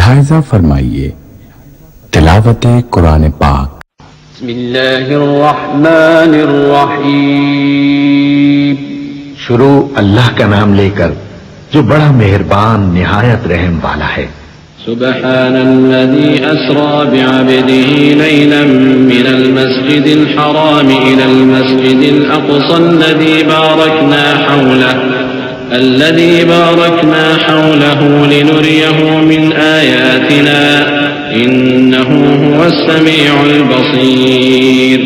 मुलाहिजा फरमाइए तिलावत कुरान पाक। बिस्मिल्लाहिर्रहमानिर्रहीम। शुरू अल्लाह का नाम लेकर जो बड़ा मेहरबान निहायत रहम वाला है। सुब्हानल्लज़ी अस्रा बिअब्दिही लैलन मिनल मस्जिदिल हराम इलल मस्जिदिल अक़सा الذي باركنا حوله لنريه من آياتنا إنه هو السميع البصير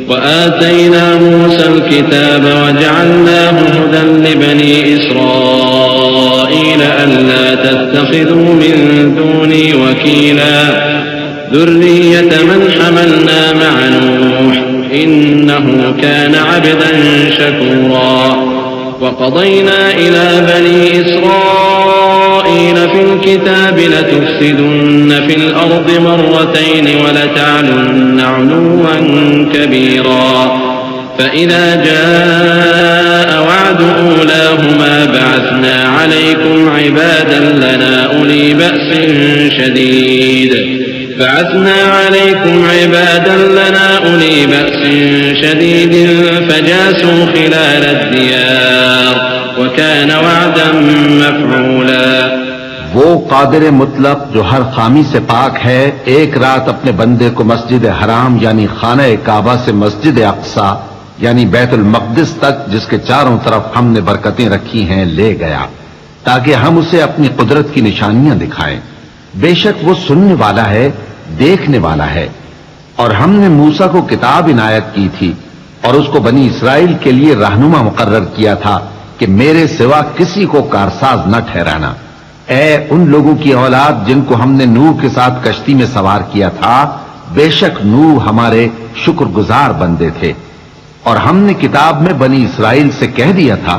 وآتينا موسى الكتاب وجعلناه هدى لبني إسرائيل ألا تتخذوا من دوني وكيلا ذرية من حملنا مع نوح إنه كان عبدا شكورا وقضينا إلى بني إسرائيل في الكتاب لتفسدن في الأرض مرتين ولتعلن علوا كبيرا فإذا جاء وعد أولاهما بعثنا عليكم عبادا لنا أولي بأس شديد فجاسوا خلال الديار وكان وعدا मफ़ऊला। वो कादिर मुतलक जो हर खामी से पाक है, एक रात अपने बंदे को मस्जिद हराम यानी खाना काबा से मस्जिद अक्सा यानी बैतुल मक़दिस तक, जिसके चारों तरफ हमने बरकतें रखी हैं, ले गया ताकि हम उसे अपनी कुदरत की निशानियां दिखाएं। बेशक वो सुनने वाला है, देखने वाला है। और हमने मूसा को किताब इनायत की थी और उसको बनी इसराइल के लिए रहनुमा मुकर्रर किया था कि मेरे सिवा किसी को कारसाज न ठहराना। ऐ उन लोगों की औलाद जिनको हमने नूह के साथ कश्ती में सवार किया था, बेशक नूह हमारे शुक्रगुजार बंदे थे। और हमने किताब में बनी इसराइल से कह दिया था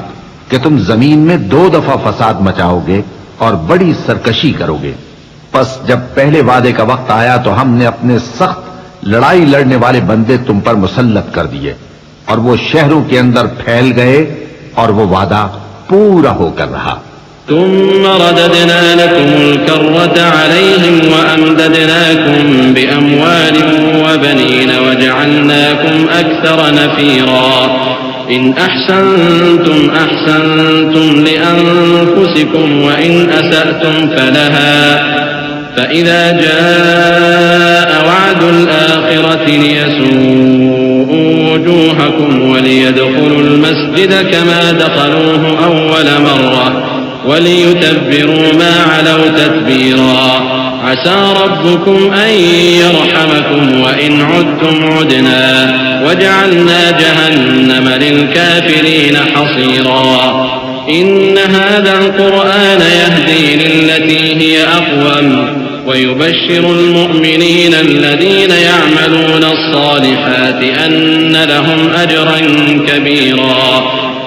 कि तुम जमीन में 2 दफा फसाद मचाओगे और बड़ी सरकशी करोगे। बस जब पहले वादे का वक्त आया तो हमने अपने सख्त लड़ाई लड़ने वाले बंदे तुम पर मुसल्लत कर दिए और वो शहरों के अंदर फैल गए और वो वादा पूरा होकर रहा। ثم رددنا لكم الكرة عليهم وأمددناكم بأموال وبنين وجعلناكم أكثر نفيرا إن أحسنتم أحسنتم لأنفسكم وإن أسأتم فلها فإذا جاء وعد الآخرة ليسوءوا وجوهكم وليدخلوا المسجد كما دخلوه أول مرة وليتبروا ما علوا تتبيرا عسى ربكم أن يرحمكم وإن عدتم عدنا وجعلنا جهنم للكافرين حصيرا إن هذا القرآن يهدي للتي هي أقوم ويبشر المؤمنين الذين يعملون الصالحات أن لهم أجرا كبيرا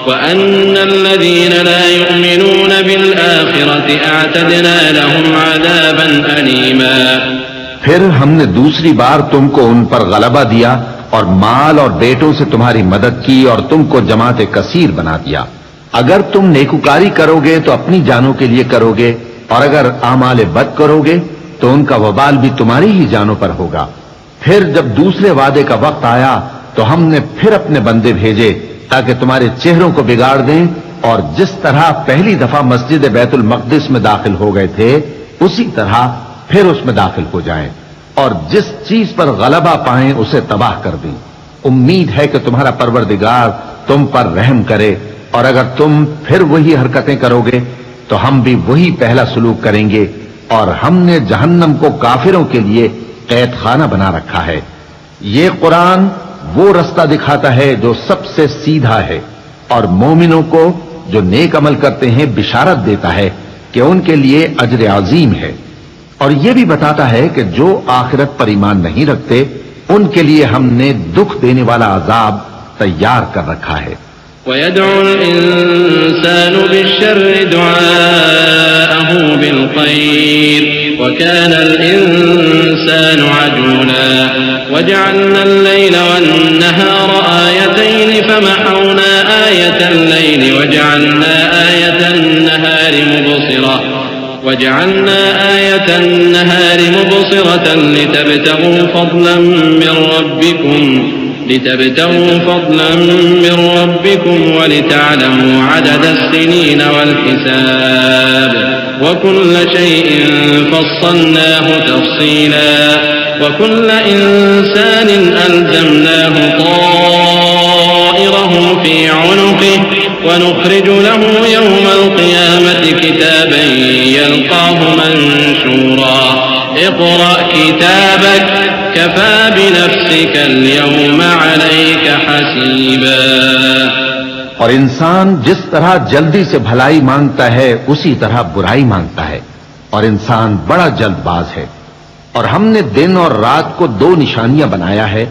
وأن الذين لا يؤمنون بالآخرة أعتدنا لهم عذابا أليما। फिर हमने दूसरी बार तुमको उन पर गलबा दिया और माल और बेटों से तुम्हारी मदद की और तुमको जमात कसीर बना दिया। अगर तुम नेकुकारी करोगे तो अपनी जानों के लिए करोगे और अगर आमाल बद करोगे तो उनका वबाल भी तुम्हारी ही जानों पर होगा। फिर जब दूसरे वादे का वक्त आया तो हमने फिर अपने बंदे भेजे ताकि तुम्हारे चेहरों को बिगाड़ दें और जिस तरह पहली दफा मस्जिद बैतुल मक़दिस में दाखिल हो गए थे उसी तरह फिर उसमें दाखिल हो जाएं और जिस चीज पर गलबा पाएं उसे तबाह कर दें। उम्मीद है कि तुम्हारा परवरदिगार तुम पर रहम करे और अगर तुम फिर वही हरकतें करोगे तो हम भी वही पहला सलूक करेंगे और हमने जहन्नम को काफिरों के लिए कैद खाना बना रखा है। ये कुरान वो रास्ता दिखाता है जो सबसे सीधा है और मोमिनों को जो नेक अमल करते हैं बिशारत देता है कि उनके लिए अजर अजीम है और ये भी बताता है कि जो आखिरत पर ईमान नहीं रखते उनके लिए हमने दुख देने वाला अजाब तैयार कर रखा है। ويدعو الإنسان بالشر دعاءه بالخير وكان الإنسان عجولا وجعلنا الليل والنهار آيتين فمحونا آية الليل وجعلنا آية النهار مبصرة वजअलना आयतन नहारि मुबसिरतन लितबतगू फज़लन मिन रब्बिकुम वलितअलमू अददस्सिनीन वल्हिसाब वकुल्ल शैइन फस्सलनाहु तफ़सीला वकुल्ल इंसानिन अल्ज़मनाहु ताइरहु फ़ी उनुक़िहि वनुख़्रिज लहू यौमल क़ियामति किताबन यल्क़ाहु मंशूरा इक़रा किताबक कफ़ा बिनफ़्सिका अल-यौम अलैका हसीबा। और इंसान जिस तरह जल्दी से भलाई मांगता है उसी तरह बुराई मांगता है, और इंसान बड़ा जल्दबाज है। और हमने दिन और रात को दो निशानियां बनाया है,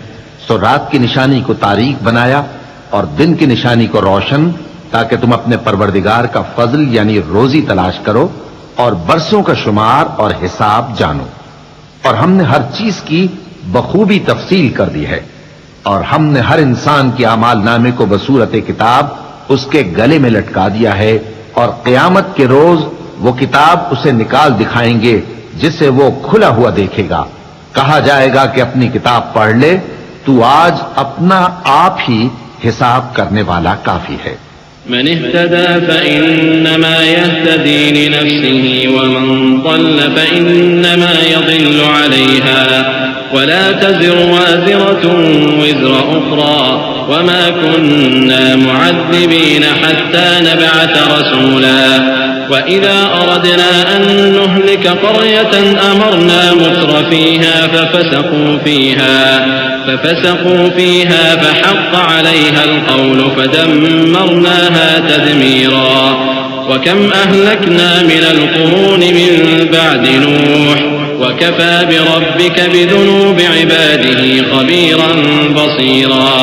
सो रात की निशानी को तारीक बनाया और दिन की निशानी को रोशन, ताकि तुम अपने परवरदिगार का फजल यानी रोजी तलाश करो और बरसों का शुमार और हिसाब जानो। और हमने हर चीज की बखूबी तफसील कर दी है, और हमने हर इंसान के आमाल नामे को बसूरत किताब उसके गले में लटका दिया है, और क़यामत के रोज वो किताब उसे निकाल दिखाएंगे जिसे वो खुला हुआ देखेगा। कहा जाएगा कि अपनी किताब पढ़ ले, तू आज अपना आप ही हिसाब करने वाला काफी है। मन इह्तदा फ़इन्नमा यह्तदी लिनफ़्सिही वमन ضل फ़इन्नमा यज़िल्लु अलैहा वला तज़िरु वाज़िरतुन विज़्र उख़रा वमा कुन्ना मुअज़्ज़िबीन हत्ता नबअथ रसूला वइज़ा अरदना अन नुहलिक क़र्यतन अमरना मुत्रफ़ीहा ففسقوا فيها فحق عليها القول فدمرناها تدميرا وكم أهلكنا من القرون من بعد نوح وكفى بربك بذنوب عباده خبيرا بصيرا।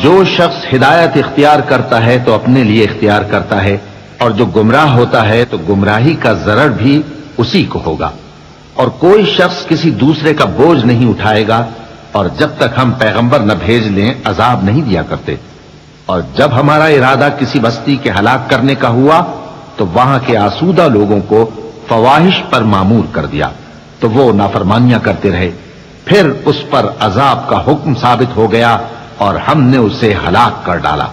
जो शख्स हिदायत इख्तियार करता है तो अपने लिए इख्तियार करता है, और जो गुमराह होता है तो गुमराही का जरर भी उसी को होगा। और कोई शख्स किसी दूसरे का बोझ नहीं उठाएगा, और जब तक हम पैगंबर न भेज लें अजाब नहीं दिया करते। और जब हमारा इरादा किसी बस्ती के हलाक करने का हुआ तो वहां के आसूदा लोगों को फवाहिश पर मामूर कर दिया, तो वो नाफरमानियां करते रहे। फिर उस पर अजाब का हुक्म साबित हो गया और हमने उसे हलाक कर डाला।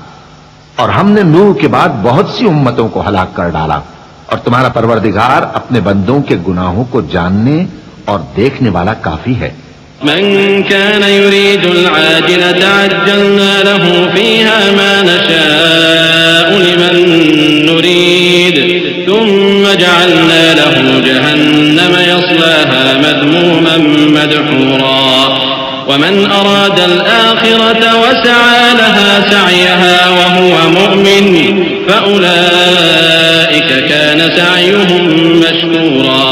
और हमने नूह के बाद बहुत सी उम्मतों को हलाक कर डाला। और तुम्हारा परवरदिगार अपने बंदों के गुनाहों को जानने और देखने वाला काफी है। मन कान युरीदुल आजिलता अज्जलना लहू फीहा मा नशाअु लिमन नुरीद थुम्मा जअलना लहू जहन्नम यस्लाहा मज़मूमन मदहूरा वमन अरादल आखिरत वसअ लहा सअयहा वहुव मुमिन फउलाइका कान सअयुहुम मशकूरा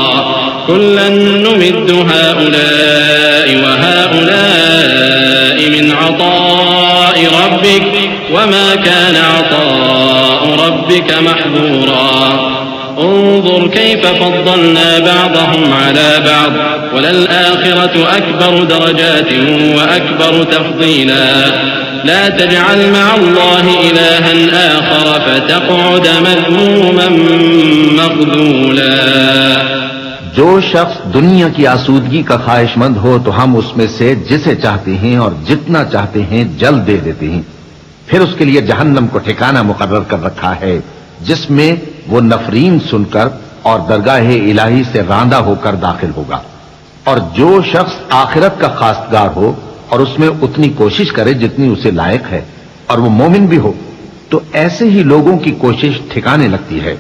कुल्लन नुमिद्दु हाउलाइ वहाउलाइ मिन अताइ रब्बिक वमा कान अताउ रब्बिक महज़ूरा انظر كيف فضلنا بعضهم على بعض وللآخرة أكبر درجات وأكبر تفضيلا لا تجعل مع الله إلها آخر فتقعد مذموما مخذولا। जो शख्स दुनिया की आसूदगी का ख्वाहिशमंद हो तो हम उसमें से जिसे चाहते हैं और जितना चाहते हैं जल्द दे देते हैं। फिर उसके लिए जहन्नम को ठिकाना मुकर्रर कर रखा है, जिसमें वो नफरीन सुनकर और दरगाह इलाही से रांदा होकर दाखिल होगा। और जो शख्स आखिरत का खासगार हो और उसमें उतनी कोशिश करे जितनी उसे लायक है, और वो मोमिन भी हो, तो ऐसे ही लोगों की कोशिश ठिकाने लगती है।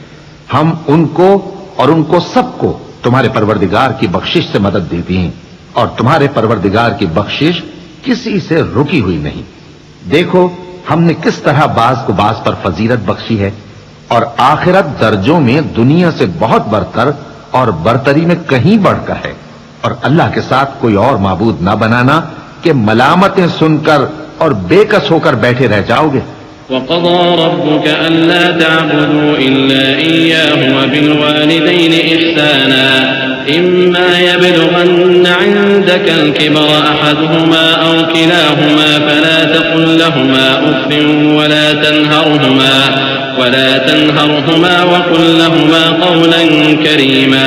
हम उनको और उनको सबको तुम्हारे परवरदिगार की बख्शिश से मदद देती हैं, और तुम्हारे परवरदिगार की बख्शिश किसी से रुकी हुई नहीं। देखो हमने किस तरह बाज को बाज पर फजीलत बख्शी है, और आखिरत दर्जों में दुनिया से बहुत बढ़कर और बरतरी में कहीं बढ़कर है। और अल्लाह के साथ कोई और माबूद न बनाना कि मलामतें सुनकर और बेकस होकर बैठे रह जाओगे। वक़ज़ा रब्बुका अल्ला तअबुदू इल्ला इय्याहु वबिलवालिदैनि इहसाना इम्मा यबलुगन्ना इंदका अल-किबरा अहदुहुमा औ किलाहुमा फला तक़ुल लहुमा उफ़्फ़िन वला तनहरहुमा वक़ुल लहुमा क़ौलन करीमा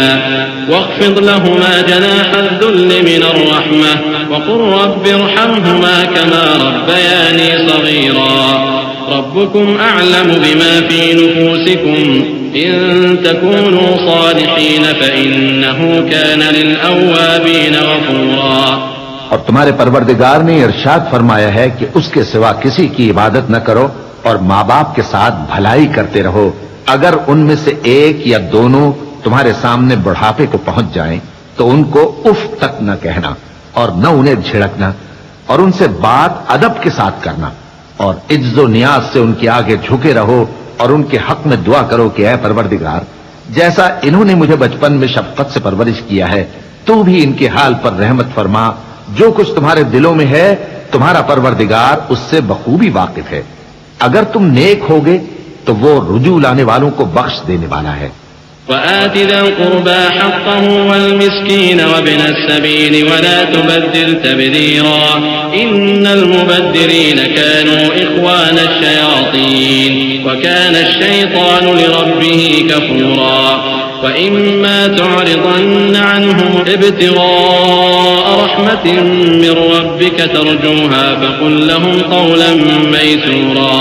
वख्फिद लहुमा जनाह अद्दुल्ल मिनर रहमह वक़ुल रब्बि इरहमहुमा कमा रब्बयानी सगीरा रब्बुकुम अअलमु बिमा फी नुफूसिकुम इन तकूनू सालिहीन फइन्नहु कान लिलअव्वाबीन गफूरा। और तुम्हारे परवरदिगार ने इरशाद फरमाया है कि उसके सिवा किसी की इबादत न करो और माँ बाप के साथ भलाई करते रहो। अगर उनमें से एक या दोनों तुम्हारे सामने बुढ़ापे को पहुंच जाएं, तो उनको उफ तक न कहना और न उन्हें झिड़कना और उनसे बात अदब के साथ करना और इज्जो नियाज से उनके आगे झुके रहो और उनके हक में दुआ करो कि ऐ परवरदिगार, जैसा इन्होंने मुझे बचपन में शफकत से परवरिश किया है, तू भी इनके हाल पर रहमत फरमा। जो कुछ तुम्हारे दिलों में है तुम्हारा परवरदिगार उससे बखूबी वाकिफ है। अगर तुम नेक होगे तो वो रुजू लाने वालों को बख्श देने वाला है। वआति ज़िल क़ुरबा हक़्क़हु वल मिस्कीन वब्न अस्सबील वला तुबद्दिर तबदीरा इन्नल मुबद्दिरीन कानू इख़्वान अश्शयातीन वकान अश्शैतानु लिरब्बिही कफ़ूरा वइम्मा तुअरिदन्न अन्हुम इब्तिग़ाअ रहमतिन मिन रब्बिका तर्जूहा फ़क़ुल लहुम क़ौलन मयसूरा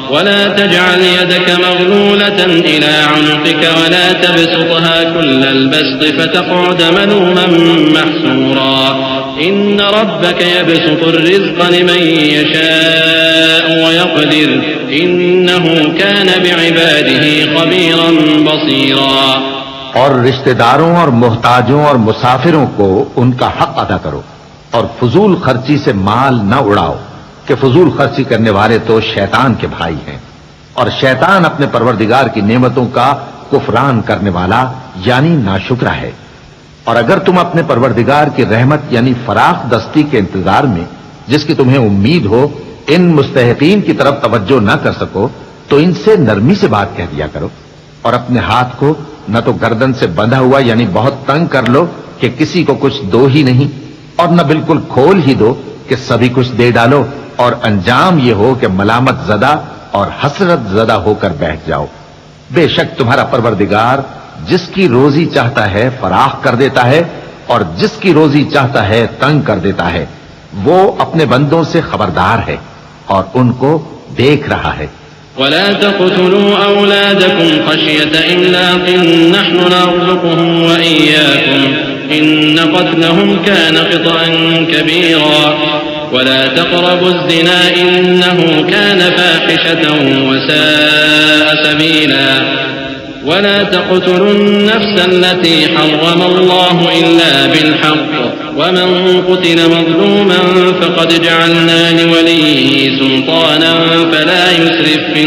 वला तजअल यदक मग़लूलतन इला उनुक़िक वला तबसुतहा कुल्लल बस्ति फ़तक़अद मलूमन महसूरा इन्न रब्बक यबसुतुर रिज़्क़ लिमन यशाअ व यक़दिर इन्नहु कान बिइबादिही ख़बीरन बसीरा। और रिश्तेदारों और मोहताजों और मुसाफिरों को उनका हक अदा करो और फजूल खर्ची से माल न उड़ाओ कि फजूल खर्ची करने वाले तो शैतान के भाई हैं और शैतान अपने परवरदिगार की नेमतों का कुफरान करने वाला यानी नाशुक्रा है। और अगर तुम अपने परवरदिगार की रहमत यानी फराख दस्ती के इंतजार में, जिसकी तुम्हें उम्मीद हो, इन मुस्तहकीन की तरफ तवज्जो न कर सको तो इनसे नरमी से बात कह दिया करो और अपने हाथ को न तो गर्दन से बंधा हुआ यानी बहुत तंग कर लो कि किसी को कुछ दो ही नहीं और न बिल्कुल खोल ही दो कि सभी कुछ दे डालो और अंजाम ये हो कि मलामत ज़दा और हसरत ज़दा होकर बैठ जाओ। बेशक तुम्हारा परवरदिगार जिसकी रोजी चाहता है फराख कर देता है और जिसकी रोजी चाहता है तंग कर देता है। वो अपने बंदों से खबरदार है और उनको देख रहा है। वला तक़तुलू औलादकुम ख़श्यत इम्लाक़िन नहनु नर्ज़ुक़ुहुम व इय्याकुम इन्न क़त्लहुम कान ख़ितअन कबीरा वला तक़रबु ज़िना इन्नहु कान फ़ाहिशतन व साअ सबीला वला तक़तुलु النفس التي حرم الله إلا بالحق ومن قتل مظلوما فقد جعلنا لوليه سلطانا فلا يسرف في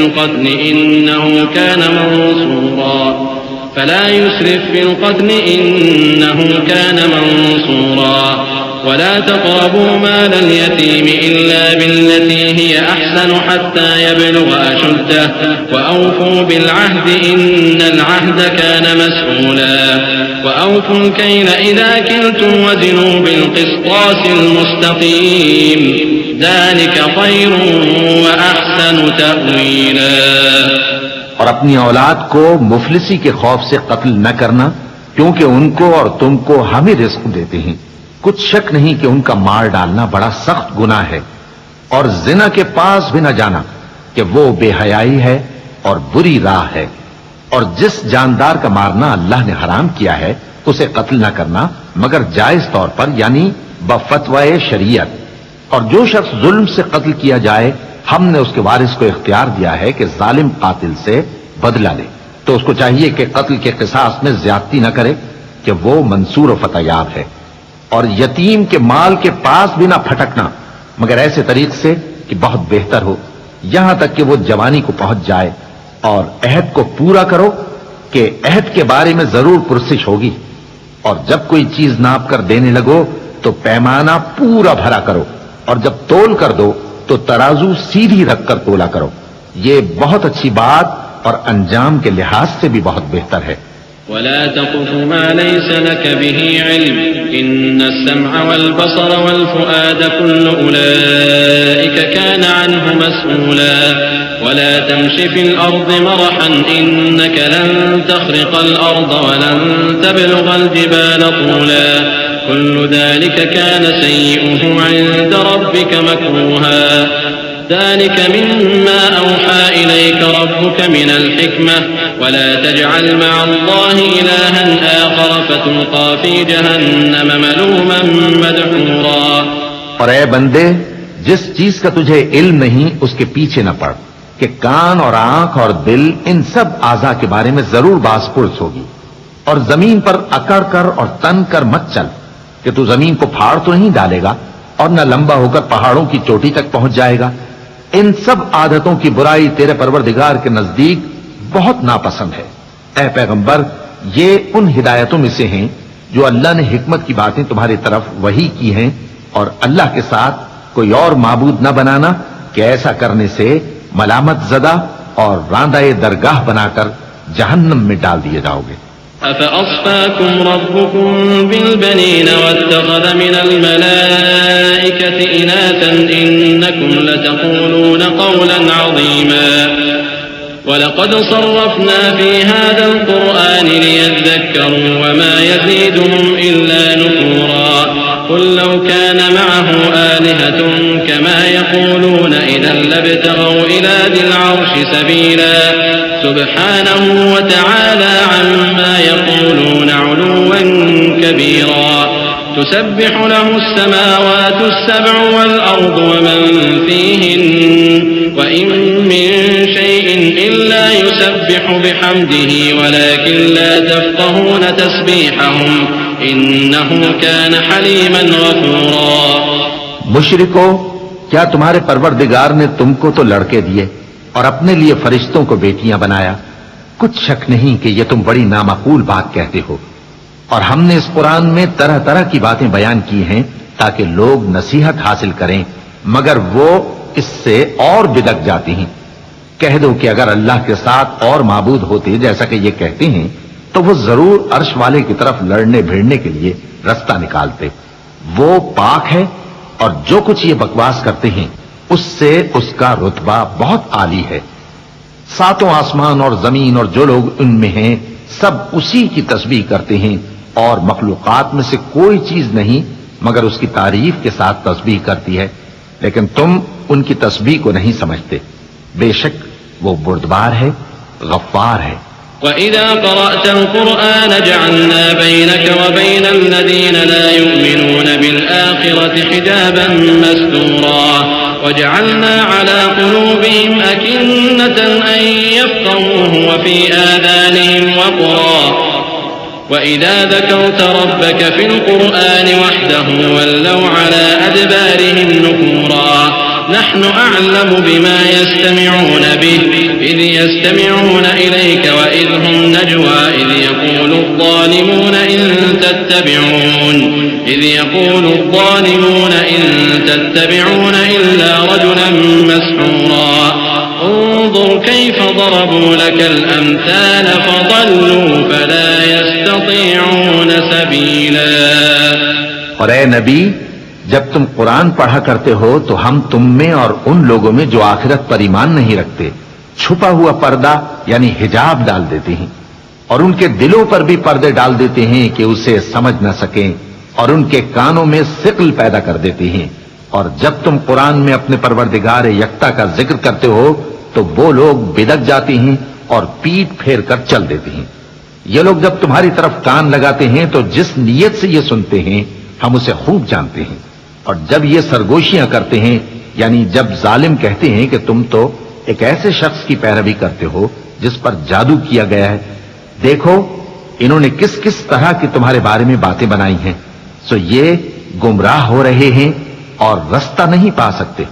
القتل إنه كان منصورا ولا تقربوا مال اليتيم إلا بالتي هي أحسن حتى يبلغ أشده وأوفوا بالعهد إن العهد كان مسؤولا وأوفوا الكيل إذا كلتم وزنوا بالقسطاس المستقيم ذلك خير وأحسن تأويلا। और अपनी औलाद को मुफलिसी के खौफ से कत्ल न करना, क्योंकि उनको और तुमको हम ही रिस्क देते हैं। कुछ शक नहीं कि उनका मार डालना बड़ा सख्त गुनाह है। और जिना के पास भी न जाना कि वो बेहयाई है और बुरी राह है। और जिस जानदार का मारना अल्लाह ने हराम किया है उसे कत्ल न करना मगर जायज तौर पर यानी बफतवाए शरीयत। और जो शख्स जुल्म से कत्ल किया जाए हमने उसके वारिस को इख्तियार दिया है कि जालिम कातिल से बदला ले, तो उसको चाहिए कि कत्ल के किसास में ज्यादती न करे कि वो मंसूर व फतयाब है। और यतीम के माल के पास भी ना फटकना मगर ऐसे तरीक से कि बहुत बेहतर हो, यहां तक कि वो जवानी को पहुंच जाए। और अहद को पूरा करो कि अहद के बारे में जरूर पुरसिश होगी। और जब कोई चीज नाप कर देने लगो तो पैमाना पूरा भरा करो और जब तोल कर दो तो तराजू सीधी रखकर तोला करो। ये बहुत अच्छी बात और अंजाम के लिहाज से भी बहुत बेहतर है। वला तक़फ़ु मा लैसा लक बिही इल्म इन्न अस्समअ वल बसर वल फुआद कुल्लु उलाइका कान अन्हु मस्ऊला वला तमशी फिल अर्ज़ि मरहन इन्नका लन तख़रिक़ल अर्ज़ वलन तबलुग़ल जिबाल तूला कुल्लु ज़ालिका कान सय्युहु इन्द रब्बिका मकरूहा ذلك مما أوحى إليك ربك من الحكمة ولا تجعل مع الله إلها آخر فتلقى في جهنم ملوما مدحورا। और ऐ बंदे, जिस चीज का तुझे इल्म नहीं उसके पीछे न पड़ कि कान और आंख और दिल इन सब आज़ा के बारे में जरूर बास पुरस होगी। और जमीन पर अकड़ कर और तन कर मत चल कि तू जमीन को फाड़ तो नहीं डालेगा और न लंबा होकर पहाड़ों की चोटी तक पहुंच जाएगा। इन सब आदतों की बुराई तेरे परवरदिगार के नजदीक बहुत नापसंद है। ऐ पैगंबर, ये उन हिदायतों में से हैं जो अल्लाह ने हिकमत की बातें तुम्हारी तरफ वही की हैं, और अल्लाह के साथ कोई और माबूद न बनाना कि ऐसा करने से मलामत ज़दा और रांदाए दरगाह बनाकर जहन्नम में डाल दिए जाओगे। अफ़अस्फ़ाकुम रब्बुकुम बिलबनीन वत्तख़ज़ मिनल मलाइकति इनासन इन्नकुम लतक़ूलून क़ौलन अज़ीमा वलक़द सर्रफ़ना फ़ी हाज़ल क़ुरआन लियज़्ज़क्करू वमा यज़ीदुहुम इल्ला नुफ़ूरा क़ुल लौ कान मअहु आलिहतुन कमा यक़ूलून इज़न लब्तग़ौ इला ज़िल अर्शि सबीला सुब्हानहु व तआला अम्मा यक़ूलून उलुव्वन कबीरा तुसब्बिहु लहु अस्समावातु अस्सबअु वल अर्दु व मन फ़ीहिन्न व इन मिन शैइन इल्ला युसब्बिहु बिहम्दिही वलाकिन ला तफ़क़हून तस्बीहहुम इन्नहु कान हलीमन गफ़ूरा। मुशरिको, क्या तुम्हारे परवरदिगार ने तुमको तो लड़के दिए और अपने लिए फरिश्तों को बेटियां बनाया? कुछ शक नहीं कि यह तुम बड़ी नामाकूल बात कहते हो। और हमने इस कुरान में तरह तरह की बातें बयान की हैं ताकि लोग नसीहत हासिल करें, मगर वो इससे और बिदक जाती हैं। कह दो कि अगर अल्लाह के साथ और माबूद होते जैसा कि ये कहते हैं तो वो जरूर अर्श वाले की तरफ लड़ने भिड़ने के लिए रास्ता निकालते। वो पाक है और जो कुछ ये बकवास करते हैं उससे उसका रुतबा बहुत आली है। सातों आसमान और जमीन और जो लोग उनमें हैं सब उसी की तस्बीह करते हैं, और मखलूकात में से कोई चीज नहीं मगर उसकी तारीफ के साथ तस्बीह करती है, लेकिन तुम उनकी तस्बीह को नहीं समझते। बेशक वो बुर्दबार है, गफ्फार है। वइज़ा क़रअतल क़ुरआन जअलना बैनक व बैनल लज़ीना ला युमिनून बिल आखिरति हिजाबन मस्तूरा वजअलना अला क़ुलूबिहिम अकिन्नतन अन यफ़क़हूहु व फ़ी आज़ानिहिम वक़रा वइज़ा ज़करत रब्बक फ़िल क़ुरआन वहदहु वल्लौ अला अदबारिहिम नुफ़ूरा नहनु अअलमु बिमा यस्तमिऊन बिहि इज़ यस्तमिऊन इलैक व इज़ हुम नजवा इज़ यक़ूलु الظالمون إن تتبعون إلا رجلا مسحورا انظر كيف ضربوا لك الأمثال فضلوا فلا يستطيعون سبيلا। और ऐ नबी, जब तुम कुरान पढ़ा करते हो तो हम तुम में और उन लोगों में जो आखिरत पर ईमान नहीं रखते छुपा हुआ पर्दा यानी हिजाब डाल देते हैं, और उनके दिलों पर भी पर्दे डाल देते हैं कि उसे समझ न सकें, और उनके कानों में सिक्ल पैदा कर देते हैं। और जब तुम कुरान में अपने परवरदिगार यक्ता का जिक्र करते हो तो वो लोग बिदक जाते हैं और पीठ फेर कर चल देते हैं। ये लोग जब तुम्हारी तरफ कान लगाते हैं तो जिस नीयत से ये सुनते हैं हम उसे खूब जानते हैं। और जब ये सरगोशियां करते हैं, यानी जब जालिम कहते हैं कि तुम तो एक ऐसे शख्स की पैरवी करते हो जिस पर जादू किया गया है, देखो इन्होंने किस किस तरह की तुम्हारे बारे में बातें बनाई हैं, सो ये गुमराह हो रहे हैं और रास्ता नहीं पा सकते।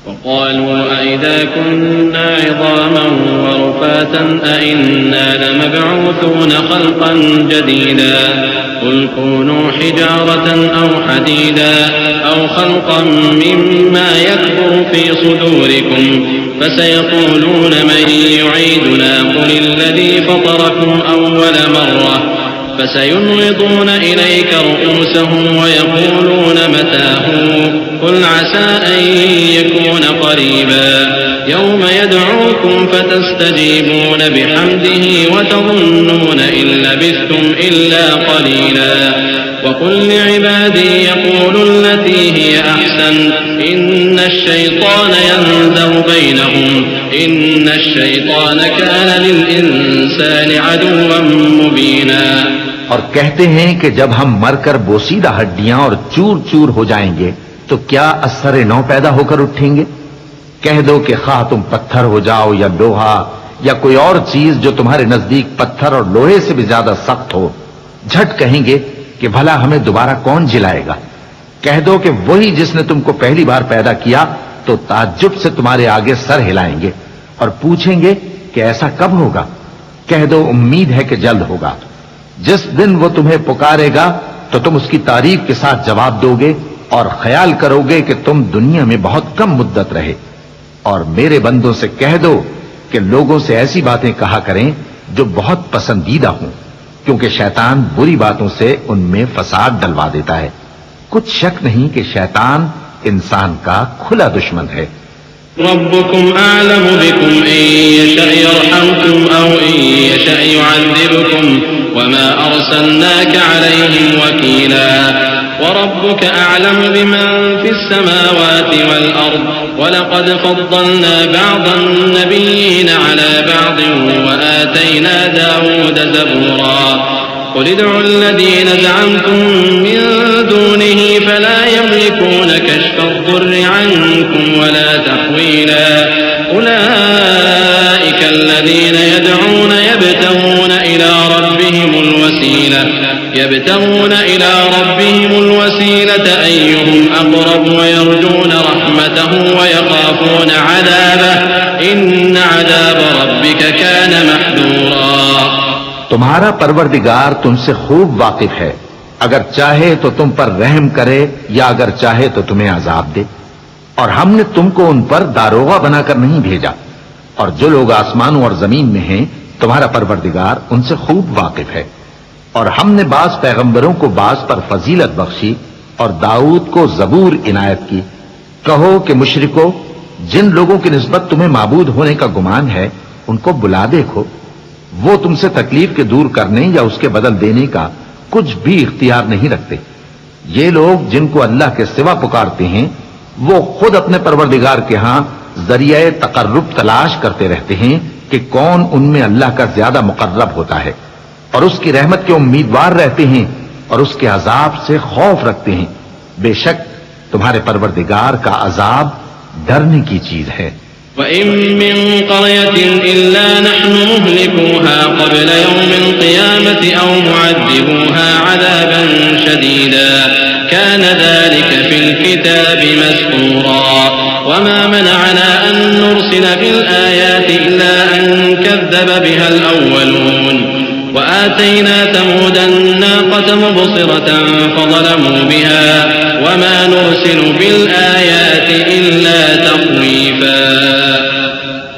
وقالوا أئذا كنا عظاما ورفاتا أئنا لمبعوثون خلقا جديدا قل كونوا حجارة أو حديدا أو خلقا مما يكبر في صدوركم فسيقولون من يعيدنا قل الذي فطركم أول مرة फसयुनग़िदून इलैका रुऊसहुम वयक़ूलून मतहु क़ुल असा अन यकून क़रीबा यौम यदऊकुम फतस्तजीबून बिहम्दिही वतज़ुन्नून इन लबिस्थुम इल्ला क़लीला वक़ुल लिइबादी यक़ूलु अल्लती हिय अहसन इन्नश्शैतान यंज़ग़ु बैनहुम इन्नश्शैतान कान लिल-इंसानि अदुव्वन मुबीना। और कहते हैं कि जब हम मरकर बोसीदा हड्डियां और चूर चूर हो जाएंगे तो क्या असर नौ पैदा होकर उठेंगे? कह दो कि खा तुम पत्थर हो जाओ या लोहा या कोई और चीज जो तुम्हारे नजदीक पत्थर और लोहे से भी ज्यादा सख्त हो, झट कहेंगे कि भला हमें दोबारा कौन जिलाएगा। कह दो कि वही जिसने तुमको पहली बार पैदा किया तो ताज्जुब से तुम्हारे आगे सर हिलाएंगे और पूछेंगे कि ऐसा कब होगा। कह दो उम्मीद है कि जल्द होगा। जिस दिन वो तुम्हें पुकारेगा तो तुम उसकी तारीफ के साथ जवाब दोगे और ख्याल करोगे कि तुम दुनिया में बहुत कम मुद्दत रहे। और मेरे बंदों से कह दो कि लोगों से ऐसी बातें कहा करें जो बहुत पसंदीदा हों, क्योंकि शैतान बुरी बातों से उनमें फसाद डलवा देता है। कुछ शक नहीं कि शैतान इंसान का खुला दुश्मन है। रब्बुकुम अअलमु बिकुम इन यशअ यरहमकुम औ इन यशअ युअज़्ज़िबकुम वमा अर्सलनाका अलैहिम वकीला वरब्बुक अअलमु बिमन फिस समावाति वल अर्द वलक़द फद्दलना बअदन नबिय्यीन अला बअदिन वआतैना दाऊद ज़बूरा क़ुल उदउ अल्लज़ीन ज़अमतुम मिन दूनिही फला यमलिकून कश्फ़ अद्दुर्रि अन्कुम वला तहवीला उलाइका अल्लज़ीन यदऊन यब्तगून इला रब्बिहिमुल वसीलत अय्युहुम अक़रब वयरजून रहमतहु वयख़ाफ़ून अज़ाबह इन्न अज़ाब रब्बिक कान महज़ूरा। तुम्हारा परवरदिगार तुमसे खूब वाकिफ है, अगर चाहे तो तुम पर रहम करे या अगर चाहे तो तुम्हें अजाब दे। और हमने तुमको उन पर दारोगा बनाकर नहीं भेजा, और जो लोग आसमानों और जमीन में हैं तुम्हारा परवरदिगार उनसे खूब वाकिफ है। और हमने बाज पैगंबरों को बाज पर फजीलत बख्शी और दाऊद को जबूर इनायत की। कहो कि मुशरिको, जिन लोगों की निस्बत तुम्हें माबूद होने का गुमान है उनको बुला देखो, वो तुमसे तकलीफ के दूर करने या उसके बदल देने का कुछ भी इख्तियार नहीं रखते। ये लोग जिनको अल्लाह के सिवा पुकारते हैं वो खुद अपने परवरदिगार के यहां जरिए तकर्रुब तलाश करते रहते हैं कि कौन उनमें अल्लाह का ज्यादा मुकर्रब होता है, और उसकी रहमत के उम्मीदवार रहते हैं और उसके अजाब से खौफ रखते हैं। बेशक तुम्हारे परवरदिगार का अजाब डरने की चीज है। वइन मिन क़रयतिन इल्ला नहनु मुहलिकूहा क़ब्ल यौमिल क़ियामति औ मुअज़्ज़िबूहा अज़ाबन शदीदा कान ज़ालिका फ़िल किताबि मस्तूरा वमा मनअना अन नुरसिला बिल आयाति इल्ला अन कज़्ज़ब बिहल अव्वलून वआतैना समूद अन्नाक़त मुबसिरतन फ़ज़लमू बिहा वमा नुरसिलु बिल आयाति इल्ला तख़वीफ़ा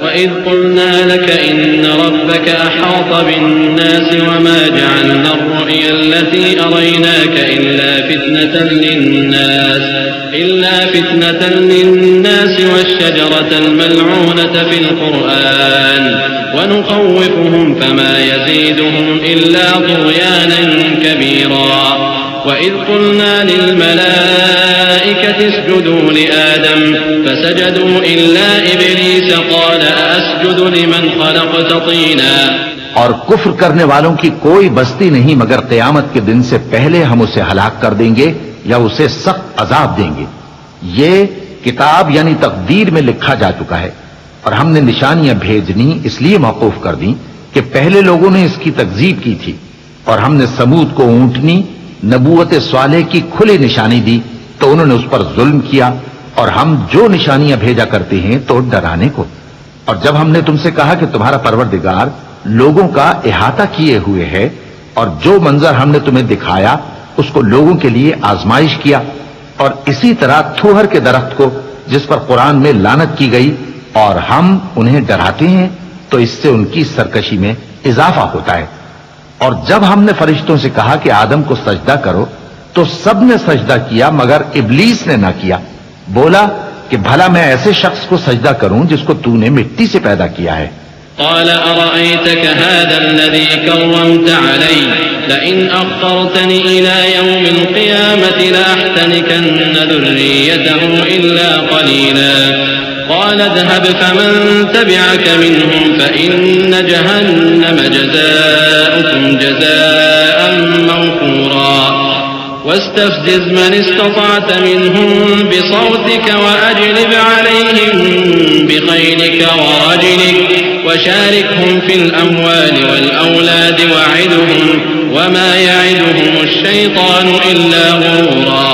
वइज़ क़ुल्ना लक इन्न रब्बक अहात बिन्नास वमा जअलना अर्रु'या अल्लती अरयनाक इल्ला फितनतन लिन्नास वश्शजरतल मल्'ूनत फ़िल क़ुरआन वनुख़व्विफ़ुहुम फमा यज़ीदुहुम इल्ला तुग़यानन कबीरा वइज़ क़ुल्ना लिलमलाइकति इसजुदू लिआदम फसजदू इल्ला इब्लीस क़ाल असजुदु लिमन ख़लक़त तीना। और कुफ्र करने वालों की कोई बस्ती नहीं मगर क़यामत के दिन से पहले हम उसे हलाक कर देंगे या उसे सख्त अजाब देंगे। ये किताब यानी तकदीर में लिखा जा चुका है, और हमने निशानियां भेजनी इसलिए मौकूफ कर दी कि पहले लोगों ने इसकी तकजीब की थी। और हमने समूद को ऊंटनी नबूवत स्वालेह की खुली निशानी दी तो उन्होंने उस पर जुल्म किया, और हम जो निशानियां भेजा करते हैं तो डराने को। और जब हमने तुमसे कहा कि तुम्हारा परवरदिगार लोगों का इहाता किए हुए है, और जो मंजर हमने तुम्हें दिखाया उसको लोगों के लिए आजमाइश किया, और इसी तरह थूहर के दरख्त को जिस पर कुरान में लानत की गई, और हम उन्हें डराते हैं तो इससे उनकी सरकशी में इजाफा होता है। और जब हमने फरिश्तों से कहा कि आदम को सजदा करो तो सबने सजदा किया मगर इब्लीस ने ना किया। बोला कि भला मैं ऐसे शख्स को सजदा करूं जिसको तूने मिट्टी से पैदा किया है। क़ाल अरअयतक हाज़ा-ल्लज़ी कर्रमत अलैहि लइन अख़्ख़रतनी इला यौमिल क़ियामति लअहतनिकन्न ज़ुर्रियतहु इल्ला क़लीला। क़ाल इज़हब फ़मन तबिअक मिन्हुम फ़इन्न जहन्नम जज़ाउकुम जज़ाअन मौफ़ूरा वस्तफ़्ज़िज़ मन इस्तताअत मिन्हुम बिसौतिक वअजलिब अलैहिम बिख़ैलिक वरजलिक वशारिकहुम फ़िल अम्वालि वल औलादि वअइदहुम वमा यअइदुहुमुश्शैतानु इल्ला गुरूरा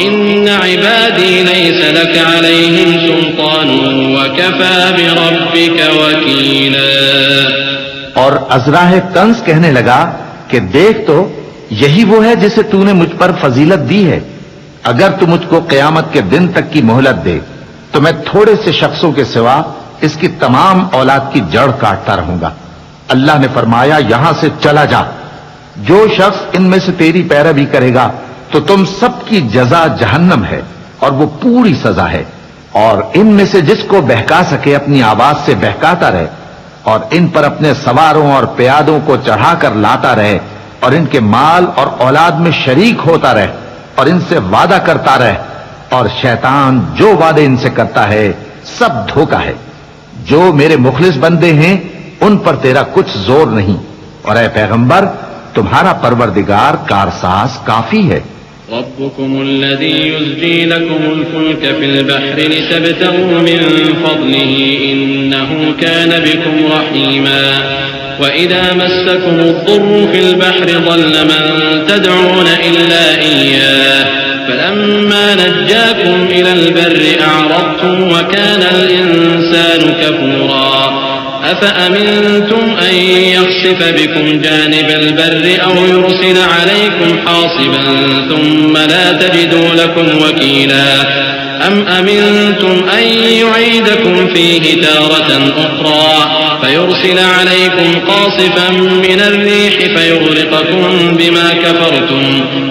इन्न इबादी लैसा लक अलैहिम सुल्तानुन वकफ़ा बिरब्बिक वकीला। और अज़राह तंस कहने लगा कि देख तो यही वो है जिसे तूने मुझ पर फजीलत दी है। अगर तू मुझको क़यामत के दिन तक की मोहलत दे तो मैं थोड़े से शख्सों के सिवा इसकी तमाम औलाद की जड़ काटता रहूंगा। अल्लाह ने फरमाया, यहां से चला जा। जो शख्स इनमें से तेरी पैरवी करेगा तो तुम सबकी जजा जहन्नम है और वो पूरी सजा है। और इनमें से जिसको बहका सके अपनी आवाज से बहकाता रहे और इन पर अपने सवारों और प्यादों को चढ़ाकर लाता रहे और इनके माल और औलाद में शरीक होता रहे और इनसे वादा करता रहे। और शैतान जो वादे इनसे करता है सब धोखा है। जो मेरे मुखलिस बंदे हैं उन पर तेरा कुछ जोर नहीं। और ऐ पैगंबर, तुम्हारा परवरदिगार कारसाज काफी है। रब्बुकुमुल्लज़ी युज़्जी लकुमुल फुल्क फिल बहरि लितब्तगू मिन फ़ज़लिही इन्नहू कान बिकुम रहीमा वइज़ा मस्सकुमुद्दुर्रु फिल बहरि ज़ल्ल मन तदऊन इल्ला इय्याह फलम्मा नज्जाकुम इलल बर्रि अअरज़्तुम वकानल इंसानु कफूरा अफ़अमिनतुम अन यख़सिफ़ बिकुम जानिबल बर्रि औ युरसिल अलैकुम हासिबन थुम्मा ला तजिदू लकुम वकीला अम अमिनतुम अन युईदकुम फ़ीहि तारतन उख़रा फ़युरसिल अलैकुम क़ासिफ़न मिनर रिह फ़युग़रिक़कुम बिमा कफ़रतुम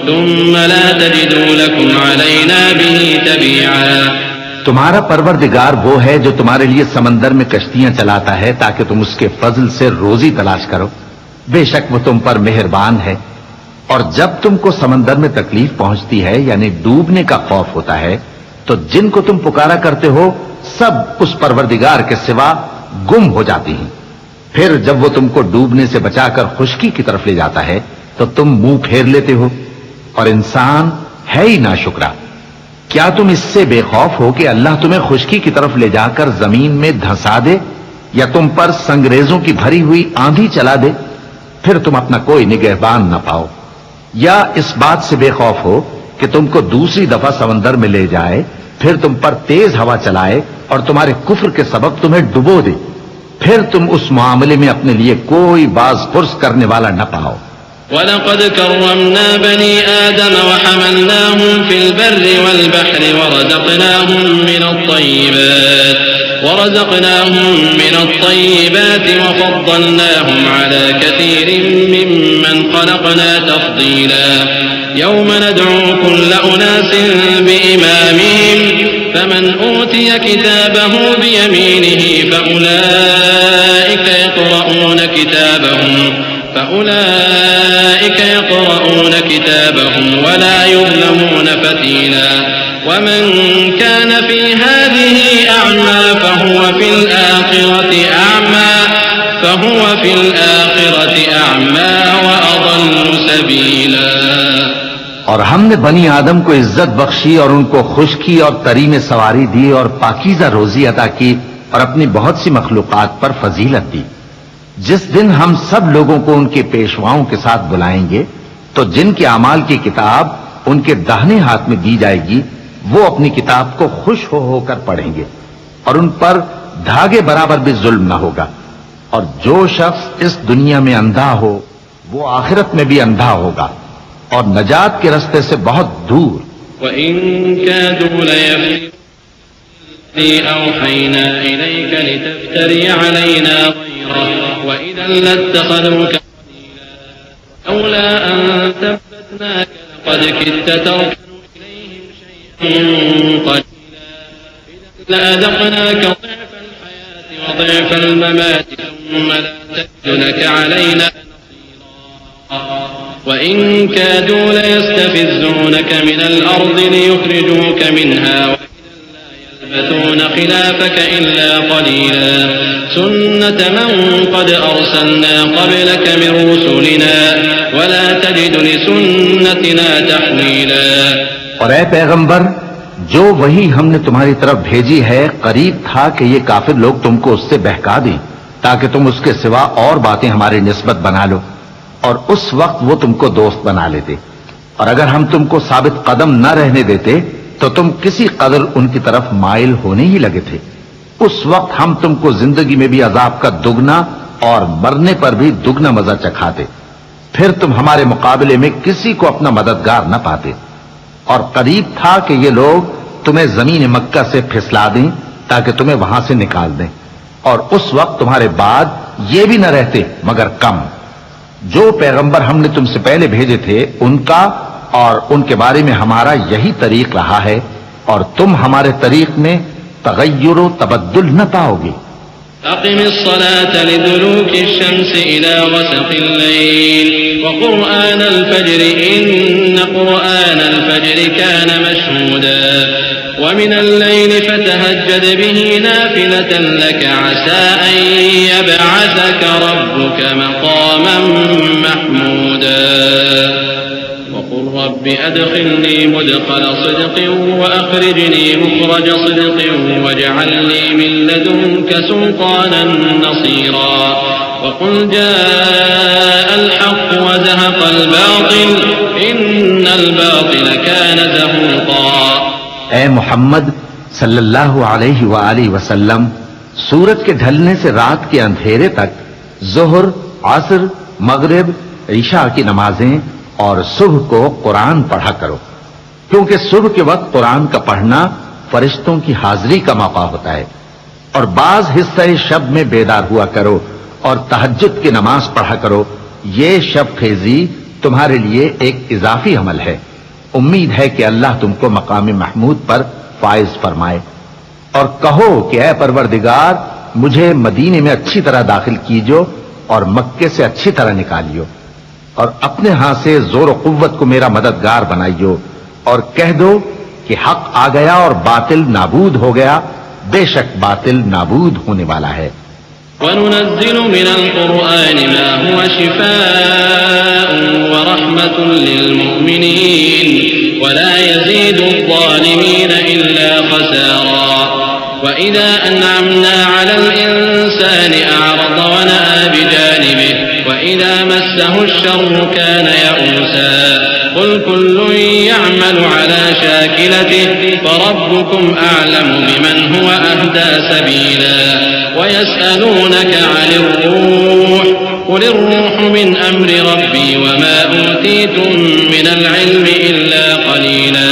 थुम्मा ला तजिदू लकुम अलैना बिही तबीआ। तुम्हारा परवरदिगार वो है जो तुम्हारे लिए समंदर में कश्तियां चलाता है ताकि तुम उसके फजल से रोजी तलाश करो। बेशक वो तुम पर मेहरबान है। और जब तुमको समंदर में तकलीफ पहुंचती है यानी डूबने का खौफ होता है तो जिनको तुम पुकारा करते हो सब उस परवरदिगार के सिवा गुम हो जाती हैं। फिर जब वो तुमको डूबने से बचाकर खुश्की की तरफ ले जाता है तो तुम मुंह फेर लेते हो। और इंसान है ही नाशुक्रा। क्या तुम इससे बेखौफ हो कि अल्लाह तुम्हें खुश्की की तरफ ले जाकर जमीन में धंसा दे या तुम पर संगरेजों की भरी हुई आंधी चला दे, फिर तुम अपना कोई निगहबान न पाओ? या इस बात से बेखौफ हो कि तुमको दूसरी दफा समंदर में ले जाए, फिर तुम पर तेज हवा चलाए और तुम्हारे कुफ्र के सबब तुम्हें डुबो दे, फिर तुम उस मामले में अपने लिए कोई बाज पुर्स करने वाला न पाओ। वलक़द कर्रमना बनी आदम वहमलनाहुम फिल बर्रि वल बहरि वरज़क़नाहुम मिनत तय्यिबाति वफ़द्दलनाहुम अला कसीरिन मिम्मन ख़लक़ना तफ़दीला। यौम नदअू कुल्ला उनासिन बिइमामिहिम फमन ऊतिय किताबहु बियमीनिहि फ़उलाइका यक़रऊन किताबहुम वला युज़लमून फ़तीला। वमन कान फ़ी हाज़िहि अअमा फ़हुव फ़िल आख़िरति अअमा व अज़ल्लु सबीला। और हमने बनी आदम को इज्जत बख्शी और उनको खुश्की और तरी में सवारी दी और पाकीज़ा रोजी अता की और अपनी बहुत सी मखलूक़ात पर फजीलत दी। जिस दिन हम सब लोगों को उनके पेशवाओं के साथ बुलाएंगे तो जिनके अमाल की किताब उनके दाहिने हाथ में दी जाएगी वो अपनी किताब को खुश हो होकर पढ़ेंगे और उन पर धागे बराबर भी जुल्म न होगा। और जो शख्स इस दुनिया में अंधा हो वो आखिरत में भी अंधा होगा और नजात के रास्ते से बहुत दूर। लौला अन तब्बतनाक लक़द किद्त तर्कनु इलैहिम शय'अन क़लीला लअज़क़नाक ضिअफ़ल हयाति व ضिअफ़ल ममाति थुम्मा ला तजिदु लक अलैना وإن كادوا ليستفزونك من الأرض ليخرجوك منها وإذا لا يلبثون خلافك إلا قليلا سنة من قد أرسلنا قبلك من رسلنا ولا تجد لسنتنا تحويلا। और ऐ पैगंबर, जो वही हमने तुम्हारी तरफ भेजी है करीब था कि ये काफिर लोग तुमको उससे बहका दें ताकि तुम उसके सिवा और बातें हमारी निस्बत बना लो, और उस वक्त वो तुमको दोस्त बना लेते। और अगर हम तुमको साबित कदम न रहने देते तो तुम किसी कदर उनकी तरफ माइल होने ही लगे थे। उस वक्त हम तुमको जिंदगी में भी अजाब का दुगना और मरने पर भी दुगना मजा चखाते, फिर तुम हमारे मुकाबले में किसी को अपना मददगार न पाते। और करीब था कि ये लोग तुम्हें जमीन मक्का से फिसला दें ताकि तुम्हें वहां से निकाल दें, और उस वक्त तुम्हारे बाद ये भी न रहते मगर कम। जो पैगंबर हमने तुमसे पहले भेजे थे उनका और उनके बारे में हमारा यही तरीक रहा है, और तुम हमारे तरीक में तगय्युर व तबद्दुल न पाओगे। अक़िमिस्सलात लिदुलूकि शम्सि इला वसक़िल लैल व क़ुरआनल फ़ज्रि इन्न क़ुरआनल फ़ज्रि कान मशहूदा व मिनल लैलि फ़तहज्जद बिही नाफ़िलतन लक असा अन यबअसक रब्बुक मक़ामन महमूदा वक़ुल रब्बि अदख़िलनी मुदख़ल सिद्क़िन व अख़रिजनी मुख़रज सिद्क़िन वजअल ली मिन लदुनक सुल्तानन नसीरा वक़ुल जाअल हक़्क़ व ज़हक़ल बातिल इन्नल बातिल कान ज़हूक़ा। ऐ मोहम्मद सल्लल्लाहु अलैहि व आलिहि वसल्लम, सूरज के ढलने से रात के अंधेरे तक ज़ोहर, असर, मगरिब, ईशा की नमाजें और सुबह को कुरान पढ़ा करो, क्योंकि सुबह के वक्त कुरान का पढ़ना फरिश्तों की हाजिरी का मौका होता है। और बाज हिस्से शब में बेदार हुआ करो और तहज्जुद की नमाज पढ़ा करो। ये शब खेजी तुम्हारे लिए एक इजाफी अमल है। उम्मीद है कि अल्लाह तुमको मकाम महमूद पर फाइज फरमाए। और कहो कि ऐ परवरदिगार, मुझे मदीने में अच्छी तरह दाखिल कीजो और मक्के से अच्छी तरह निकालियो, और अपने हाथ से जोर और कुव्वत को मेरा मददगार बनाइयो, और कह दो कि हक आ गया और बातिल नाबूद हो गया। बेशक बातिल नाबूद होने वाला है। वनुनज़्ज़िलु मिनल क़ुरआनि मा हुवा शिफ़ाअन व रहमतुन लिल मुमिनीन व ला यज़ीदु ज़्ज़ालिमीन इल्ला ख़सारा व इज़ा अनअमना अलल इंसानि अअरज़ व नअा बिजानिबिहि व इज़ा मस्सहु अश्शर्रु कान यऊसा कुल कुल्लुन यअमलु अला शाकिलतिहि फरब्बुकुम अअलमु बिमन हुवा अहदा सबीला व यसअलूनका अनिर रूह कुलिर रूहु मिन अम्रि रब्बी व मा ऊतीतुम मिनल इल्मि इल्ला क़लीला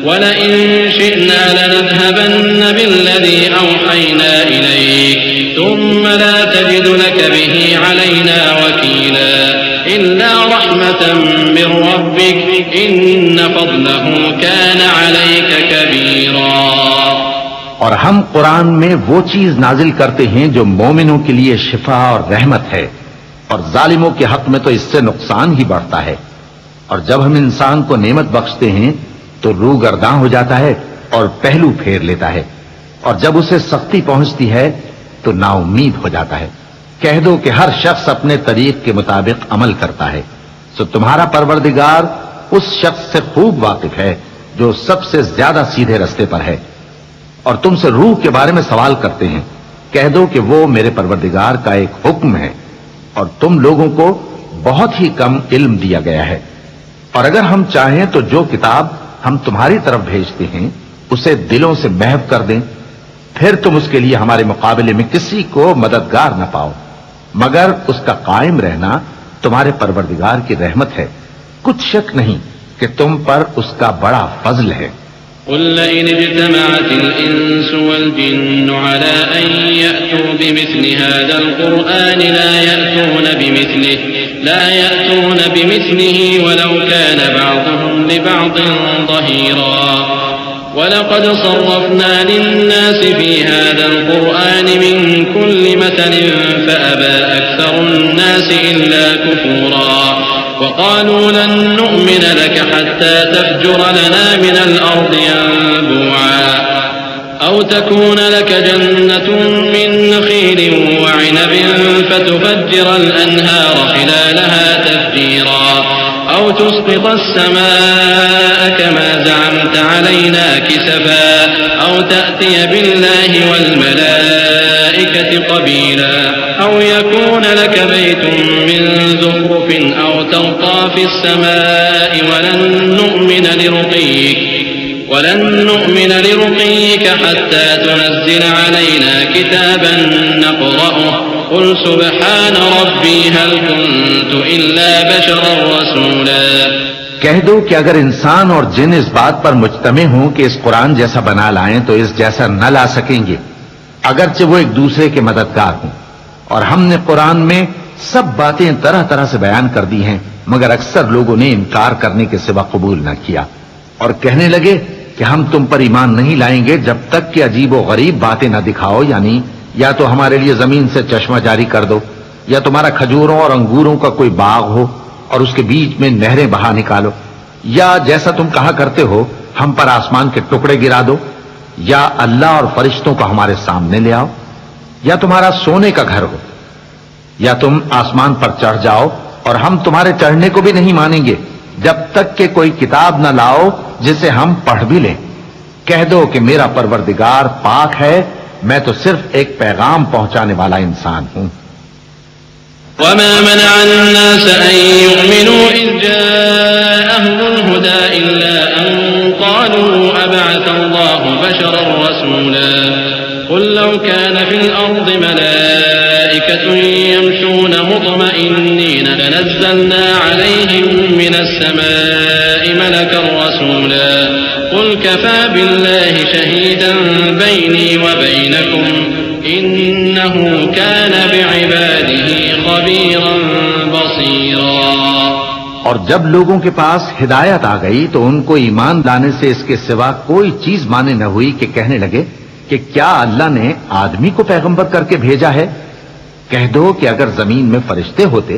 व लइन शिअना लनज़हबन्न बिल्लज़ी अवहयना इलैक थुम्मा ला तजिदु लक बिही अलैना वकीला इल्ला रहमतन मिन रब्बिक इन्न फ़ज़लहु कान अलैका कबीरा। और हम कुरान में वो चीज नाजिल करते हैं जो मोमिनों के लिए शिफा और रहमत है, और जालिमों के हक में तो इससे नुकसान ही बढ़ता है। और जब हम इंसान को नेमत बख्शते हैं तो रूह गर्दां हो जाता है और पहलू फेर लेता है, और जब उसे सख्ती पहुंचती है तो नाउम्मीद हो जाता है। कह दो कि हर शख्स अपने तरीक के मुताबिक अमल करता है, सो तुम्हारा परवरदिगार उस शख्स से खूब वाकिफ है जो सबसे ज्यादा सीधे रास्ते पर है। और तुमसे रूह के बारे में सवाल करते हैं, कह दो कि वो मेरे परवरदिगार का एक हुक्म है, और तुम लोगों को बहुत ही कम इल्म दिया गया है। और अगर हम चाहें तो जो किताब हम तुम्हारी तरफ भेजते हैं उसे दिलों से महव कर दें, फिर तुम उसके लिए हमारे मुकाबले में किसी को मददगार न पाओ, मगर उसका कायम रहना तुम्हारे परवरदिगार की रहमत है। कुछ शक नहीं कि तुम पर उसका बड़ा फजल है। قل لئن اجتمعت الإنس والجن على أن يأتوا بمثل هذا القرآن لا يأتون بمثله ولو كان بعضهم لبعض ظهيرا ولقد صرفنا للناس في هذا القرآن من كل مثل فأبى أكثر الناس إلا كفورا وقالوا لن نؤمن لك حتى تفجر لنا من الأرض ينبوعا أو تكون لك جنة من نخيل وعنب فتفجر الأنهار خلالها تفجيرا أو تسقط السماء كما زعمت علينا كسفا أو تأتي بالله والملائكة قبيلا أو يكون لك بيت من زخرف أو ترقى في السماء ولن نؤمن لرقيك حتى تنزل علينا كتابا نقرأه قل سبحان ربي هل كنت إلا بشرا رسولا कह दो कि अगर इंसान और जिन इस बात पर मुज्तमे हों कि इस कुरान जैसा बना लाएं तो इस जैसा न ला सकेंगे, अगरचे वो एक दूसरे के मददगार हों। और हमने कुरान में सब बातें तरह तरह से बयान कर दी हैं, मगर अक्सर लोगों ने इनकार करने के सिवा कबूल न किया और कहने लगे कि हम तुम पर ईमान नहीं लाएंगे जब तक कि अजीब व गरीब बातें न दिखाओ, यानी या तो हमारे लिए जमीन से चश्मा जारी कर दो, या तुम्हारा खजूरों और अंगूरों का कोई बाग हो और उसके बीच में नहरें बहा निकालो, या जैसा तुम कहा करते हो हम पर आसमान के टुकड़े गिरा दो, या अल्लाह और फरिश्तों को हमारे सामने ले आओ, या तुम्हारा सोने का घर हो, या तुम आसमान पर चढ़ जाओ और हम तुम्हारे चढ़ने को भी नहीं मानेंगे जब तक कि कोई किताब न लाओ जिसे हम पढ़ भी लें। कह दो कि मेरा परवरदिगार पाक है, मैं तो सिर्फ एक पैगाम पहुंचाने वाला इंसान हूं। وما منع الناس أن يؤمنوا إذ جاءهم الهدى إلا أن قالوا أبعث الله بشرا رسولا قل لو كان في الأرض ملائكة يمشون مطمئنين لنزلنا عليهم من السماء ملكا رسولا قل كفى بالله شهيدا بيني وبينكم إنه كان بعباده خبيرا بصيرا। और जब लोगों के पास हिदायत आ गई तो उनको ईमान लाने से इसके सिवा कोई चीज माने न हुई कि कहने लगे कि क्या अल्लाह ने आदमी को पैगंबर करके भेजा है। कह दो कि अगर जमीन में फरिश्ते होते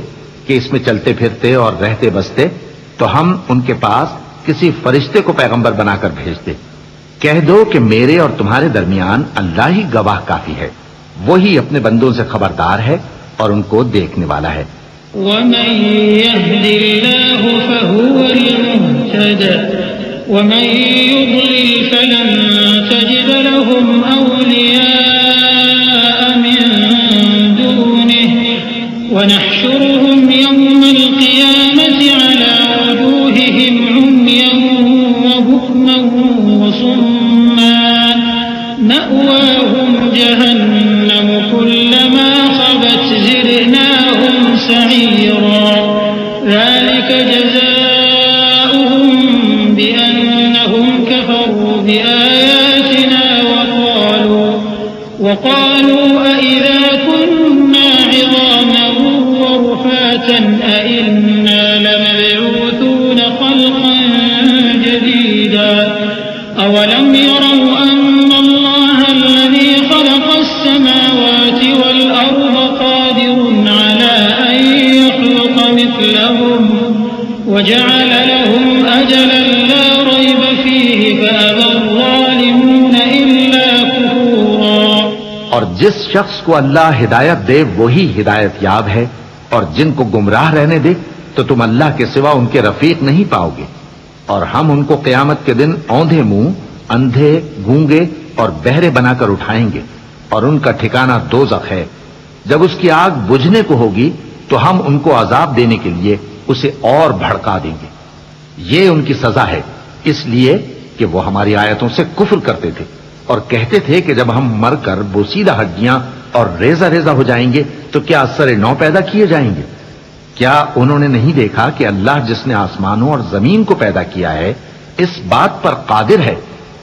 कि इसमें चलते फिरते और रहते बसते तो हम उनके पास किसी फरिश्ते को पैगंबर बनाकर भेजते। कह दो कि मेरे और तुम्हारे दरमियान अल्लाह ही गवाह काफी है, वही अपने बंदों से खबरदार है और उनको देखने वाला है। वमन यहदिल्लाहु फहुवल मुहतदी वमन युद्लिल फलन तजिद लहुम औलिया मिन दूनिहि वनहशुरुहुम यौमल क़ियामति अला वजूहिहिम उम्यन व बुकमन व सुम्मा मअवाहुम जहन्नम कुल्लमा खबत ज़िदनाहुम सईरा ज़ालिक जज़ाउहुम बिअन्नहुम कफ़रू बिआयातिना वक़ालू अइज़ा कुन्ना इज़ामन व रुफ़ातन अइन्ना लमबऊसून ख़ल्क़न जदीदा अवलम यरौ अन्ना अल्लाह अल्लज़ी ख़लक़ السماوات والأرض قادر على أن يخلق مثلهم وجعل لهم أجلا لا ريب فيه فأبى الظالمون إلا كفورا। और जिस शख्स को अल्लाह हिदायत दे वही हिदायत याब है, और जिनको गुमराह रहने दे तो तुम अल्लाह के सिवा उनके रफीक नहीं पाओगे। और हम उनको क़यामत के दिन औंधे मुंह, अंधे, गूंगे और बहरे बनाकर उठाएंगे और उनका ठिकाना दोज़ख है। जब उसकी आग बुझने को होगी तो हम उनको अजाब देने के लिए उसे और भड़का देंगे। ये उनकी सजा है, इसलिए कि वो हमारी आयतों से कुफ्र करते थे और कहते थे कि जब हम मरकर बोसीदा हड्डियां और रेजा रेजा हो जाएंगे तो क्या असर नौ पैदा किए जाएंगे। क्या उन्होंने नहीं देखा कि अल्लाह जिसने आसमानों और जमीन को पैदा किया है इस बात पर कादिर है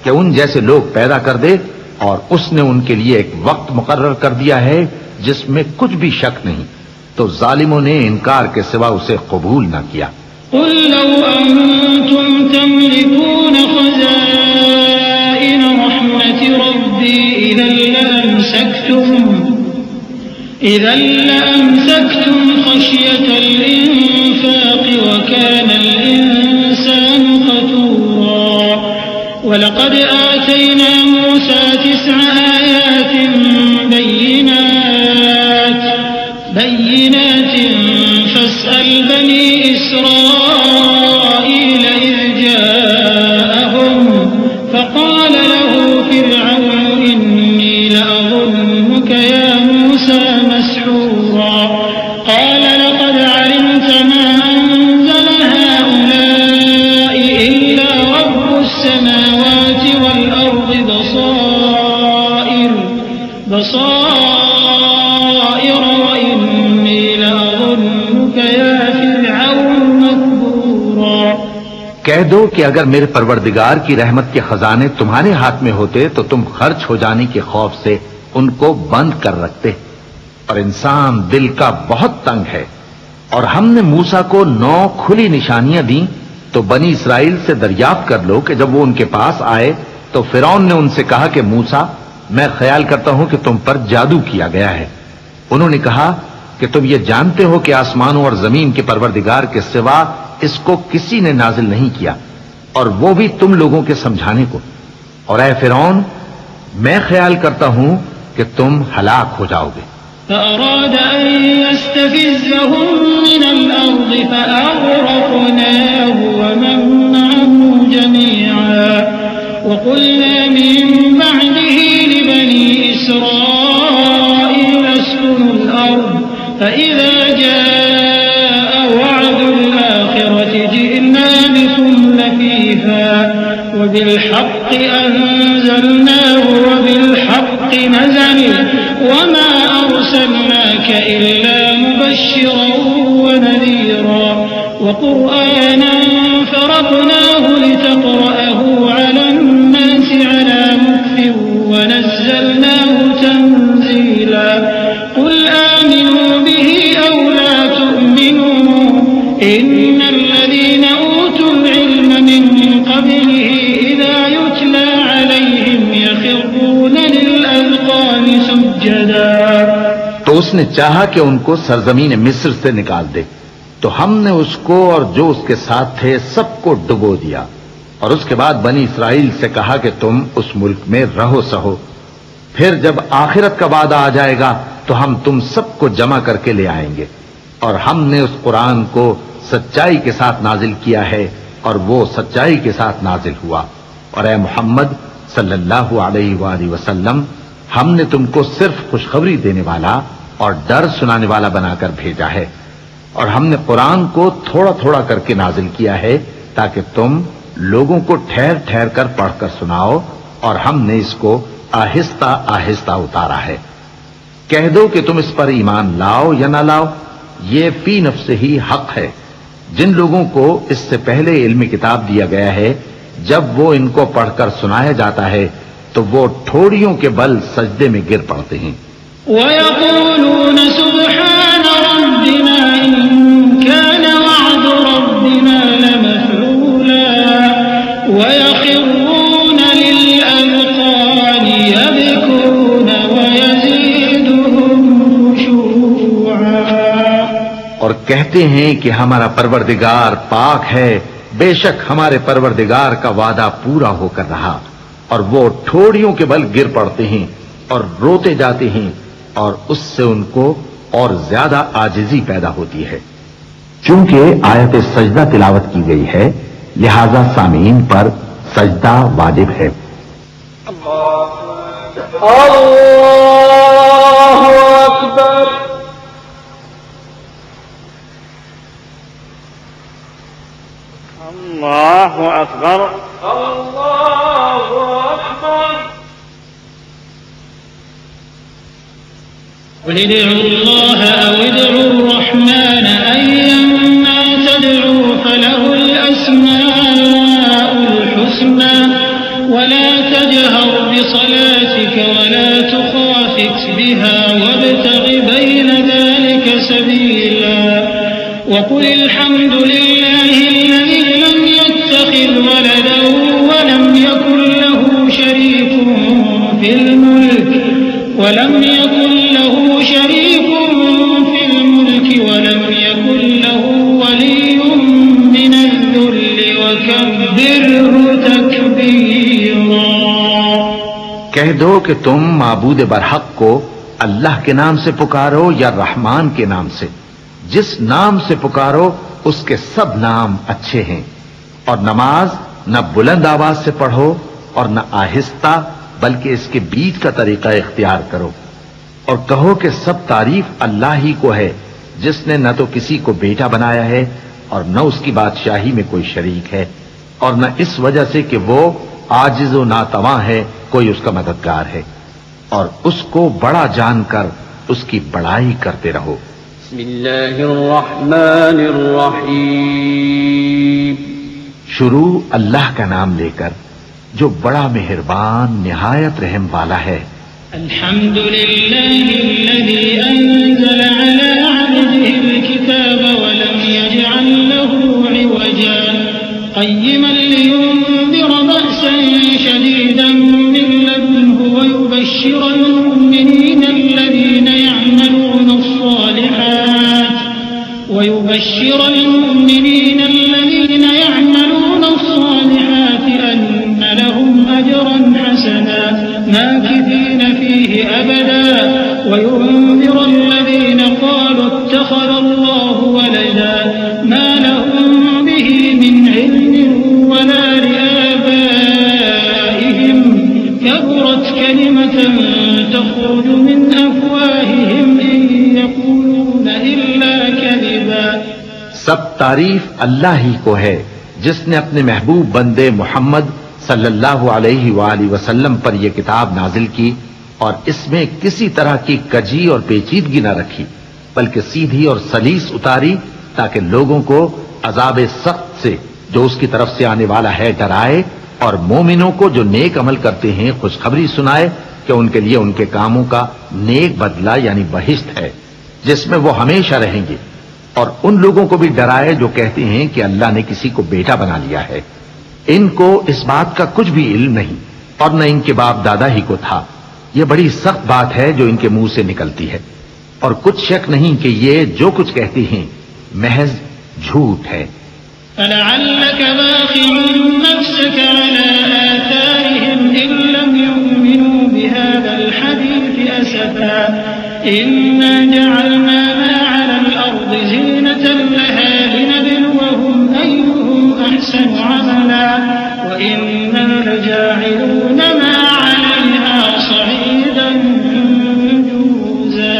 कि उन जैसे लोग पैदा कर दे, और उसने उनके लिए एक वक्त मुकर्रर कर दिया है जिसमें कुछ भी शक नहीं, तो जालिमों ने इनकार के सिवा उसे कबूल न किया। इज़न लअमसक्तुम खश्यतल इंफाक़ व कानल इंसानु क़तूरा वलक़द आतैना मूसा 9 आयातिन बय्यिनातिन फ़स्अल बनी इस्राईल इज़ जाअहुम फ़क़ाल लहू फ़िरअौनु इन्नी लअज़ुन्नुक या मूसा मस्हूरा क़ाल लक़द अलिमत मा अनज़ल हाउलाइ इल्ला रब्बुस समावाति वल अर्दि बसाइर व इन्नी लअज़ुन्नुक या फ़िरअौनु मस्हूरा। कह दो कि अगर मेरे परवरदिगार की रहमत के खजाने तुम्हारे हाथ में होते तो तुम खर्च हो जाने के खौफ से उनको बंद कर रखते, और इंसान दिल का बहुत तंग है। और हमने मूसा को 9 खुली निशानियां दी, तो बनी इसराइल से दरियाफ्त कर लो कि जब वो उनके पास आए तो फिरौन ने उनसे कहा कि मूसा, मैं ख्याल करता हूं कि तुम पर जादू किया गया है। उन्होंने कहा कि तुम ये जानते हो कि आसमानों और जमीन के परवरदिगार के सिवा इसको किसी ने नाजिल नहीं किया, और वो भी तुम लोगों के समझाने को। और ऐ फिरौन, मैं ख्याल करता हूं कि तुम हलाक हो जाओगे। فأراد أن يستفزهم من الأرض فأغرقناه ومن معه جميعا وقلنا من بعده لبني إسرائيل اسكنوا الأرض فإذا جاء وعد الآخرة جئنا بكم لفيفا وبالحق أنزلناه وبالحق نزل وما أرسلناك إلا مبشرا ونذيرا وقرآنا فرقناه لتقرأه على الناس على مكث ونزلناه تنزيلا قل آمنوا به أو لا تؤمنوا إن الذين أوتوا العلم من قبله إذا يتلى عليهم يخرون للأذقان سجدا। तो उसने चाहा कि उनको सरजमीन मिस्र से निकाल दे, तो हमने उसको और जो उसके साथ थे सबको डुबो दिया। और उसके बाद बनी इसराइल से कहा कि तुम उस मुल्क में रहो सहो, फिर जब आखिरत का वादा आ जाएगा तो हम तुम सबको जमा करके ले आएंगे। और हमने उस कुरान को सच्चाई के साथ नाजिल किया है, और वो सच्चाई के साथ नाजिल हुआ। और ए मोहम्मद सल्लल्लाहु अलैहि वसल्लम, हमने तुमको सिर्फ खुशखबरी देने वाला और डर सुनाने वाला बनाकर भेजा है। और हमने कुरान को थोड़ा थोड़ा करके नाजिल किया है ताकि तुम लोगों को ठहर ठहर कर पढ़कर सुनाओ, और हमने इसको आहिस्ता आहिस्ता उतारा है। कह दो कि तुम इस पर ईमान लाओ या ना लाओ, ये फी नफ्से ही हक है। जिन लोगों को इससे पहले इल्म किताब दिया गया है, जब वो इनको पढ़कर सुनाया जाता है तो वो ठोड़ियों के बल सजदे में गिर पड़ते हैं। वयक़ूलून सुब्हान रब्बिना इन कान वअद रब्बिना लमफ़ऊला वयख़िरून लिलअज़क़ान यबकून वयज़ीदुहुम खुशूआ। और कहते हैं कि हमारा परवरदिगार पाक है, बेशक हमारे परवरदिगार का वादा पूरा होकर रहा। और वो ठोड़ियों के बल गिर पड़ते हैं और रोते जाते हैं, और उससे उनको और ज्यादा आजिजी पैदा होती है। चूंकि आयत सजदा तिलावत की गई है, लिहाजा सामीन पर सजदा वाजिब है। अल्लाहु अकबर। अल्लाहु अकबर। अल्लाहु अकबर। قل ادعوا الله أو ادعوا الرحمن أيما تدعوا فله الأسماء الحسنى ولا فيها وابتغ بين ذلك سبيلا وقل الحمد لله الذي لم يتخذ ولدا ولم يكن له شريك في الملك ولم يكن له له ولي من الذل وكبره تكبيرا। कह दो कि तुम माबूद बरहक को अल्लाह के नाम से पुकारो या रहमान के नाम से। जिस नाम से पुकारो उसके सब नाम अच्छे हैं। और नमाज न बुलंद आवाज से पढ़ो और न आहिस्ता, बल्कि इसके बीच का तरीका इख्तियार करो। और कहो कि सब तारीफ अल्लाह ही को है, जिसने न तो किसी को बेटा बनाया है और न उसकी बादशाही में कोई शरीक है, और न इस वजह से कि वो आजिज व नातवा है कोई उसका मददगार है। और उसको बड़ा जानकर उसकी बड़ाई करते रहो। बिस्मिल्लाहिर्रहमानिर्रहीम। शुरू अल्लाह का नाम लेकर जो बड़ा मेहरबान निहायत रहम वाला है। अल्हम्दुलिल्लाहिल्लज़ी अंज़ल अला अब्दिहिल किताब व लम यजअल लहू इवजा क़य्यिमन लियुंज़िर बअसन शदीदन मिन लदुन्हु व युबश्शिरल मुमिनीन अल्लज़ीना यअमलूना الصالحات أن لهم أجرا حسنا ماكثين فيه أبدا وينذر الذين قالوا اتخذ الله ولدا ما لهم به من علم ولا لآبائهم كبرت كلمة تخرج من أفواههم إن يقولون إلا كذبا। सब तारीफ अल्लाह ही को है जिसने अपने महबूब बंदे मोहम्मद सल्लल्लाहु अलैहि वसल्लम पर यह किताब नाजिल की और इसमें किसी तरह की कजी और पेचीदगी न रखी, बल्कि सीधी और सलीस उतारी ताकि लोगों को अजाब सख्त से जो उसकी तरफ से आने वाला है डराए और मोमिनों को जो नेक अमल करते हैं खुशखबरी सुनाए कि उनके लिए उनके कामों का नेक बदला यानी बहिश्त है जिसमें वो हमेशा रहेंगे, और उन लोगों को भी डराए जो कहते हैं कि अल्लाह ने किसी को बेटा बना लिया है। इनको इस बात का कुछ भी इल्म नहीं और न इनके बाप दादा ही को था। यह बड़ी सख्त बात है जो इनके मुंह से निकलती है और कुछ शक नहीं कि ये जो कुछ कहते हैं महज झूठ है। फलअल्लक बाखिउन नफ्सक अला आथारिहिम इन लम युमिनू बिहाज़ल हदीस असफा इन्ना जअलना मा अलल अर्दि ज़ीनतन लहा लिनब्लुवहुम अय्युहुम अहसनु अमला व इन्ना लजाइलून मा अलैहा सईदन जुरूज़ा।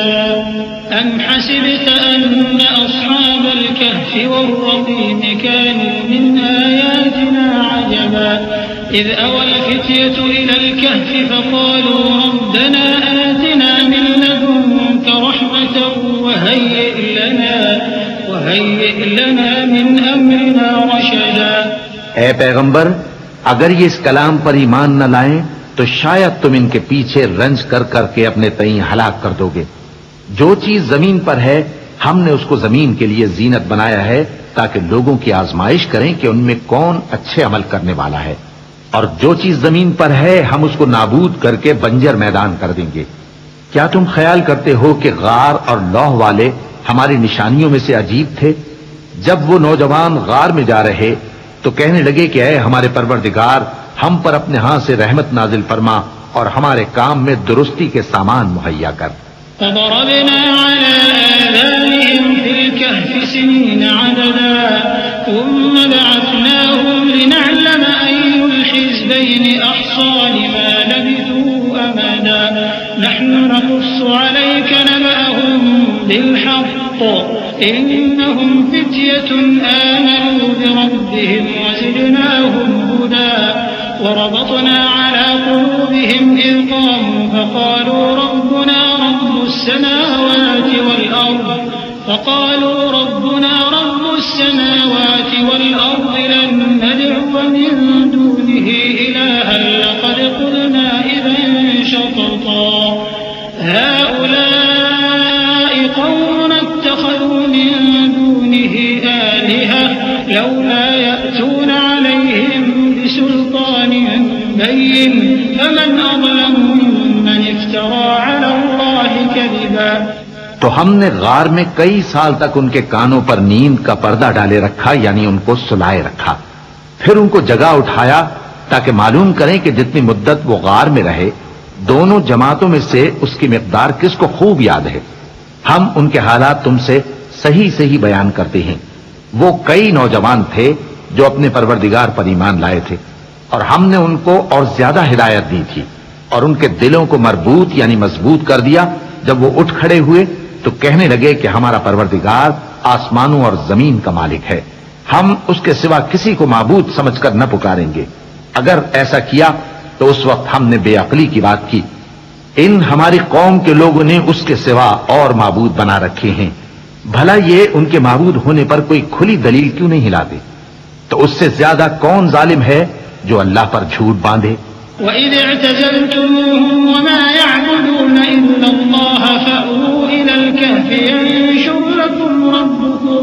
अम हसिबत अन्न अस्हाबल कहफ़ि वर्रक़ीम कानू मिन आयातिना अजबा इज़ अवल फ़ित्यतु इलल कहफ़ि फ़क़ालू रब्बना आतिना मिन लदुनक रहमतन वहय्यि लना मिन अमरिना रशदा। ए पैगंबर, अगर ये इस कलाम पर ईमान न लाएं तो शायद तुम इनके पीछे रंज कर करके अपने तई हलाक कर दोगे। जो चीज जमीन पर है हमने उसको जमीन के लिए जीनत बनाया है ताकि लोगों की आजमाइश करें कि उनमें कौन अच्छे अमल करने वाला है, और जो चीज जमीन पर है हम उसको नाबूद करके बंजर मैदान कर देंगे। क्या तुम ख्याल करते हो कि गार और लौह वाले हमारी निशानियों में से अजीब थे? जब वो नौजवान गार में जा रहे तो कहने लगे कि ऐ हमारे परवरदिगार, हम पर अपने हाथ से रहमत नाजिल फरमा और हमारे काम में दुरुस्ती के सामान मुहैया कर। فضربنا على آذانهم في الكهف سنين عددا ثم بعثناهم لنعلم أي الحزبين أحصى لما لبثوا أمدا نحن نقص عليك نبأهم بالحق إنهم فتية آمنوا بربهم وزدناهم هدى وربطنا على قلوبهم إذ قاموا فقالوا ربنا رب السماوات والأرض لن ندعو من دونه إلها لقد قلنا إذا شططا هؤلاء بين فمن أظلم ممن افترى على الله كذبا। तो हमने गार में कई साल तक उनके कानों पर नींद का पर्दा डाले रखा, यानी उनको सुलाए रखा। फिर उनको जगा उठाया ताकि मालूम करें कि जितनी मुद्दत वो गार में रहे, दोनों जमातों में से उसकी मिकदार किसको खूब याद है। हम उनके हालात तुमसे सही सही बयान करते हैं। वो कई नौजवान थे जो अपने परवरदिगार पर ईमान लाए थे, और हमने उनको और ज्यादा हिदायत दी थी और उनके दिलों को मरबूत यानी मजबूत कर दिया। जब वो उठ खड़े हुए तो कहने लगे कि हमारा परवरदिगार आसमानों और जमीन का मालिक है, हम उसके सिवा किसी को माबूद समझकर न पुकारेंगे। अगर ऐसा किया तो उस वक्त हमने बेअक्ली की बात की। इन हमारी कौम के लोगों ने उसके सिवा और माबूद बना रखे हैं, भला ये उनके माबूद होने पर कोई खुली दलील क्यों नहीं हिलाते। तो उससे ज्यादा कौन जालिम है जो अल्लाह पर झूठ बांधे। وَإِذِ اعْتَزَلْتُمُوهُمْ وَمَا يَعْبُدُونَ إِلَّا اللَّهَ فَأْوُوا إِلَى الْكَهْفِ يَنشُرْ لَكُمْ رَبُّكُم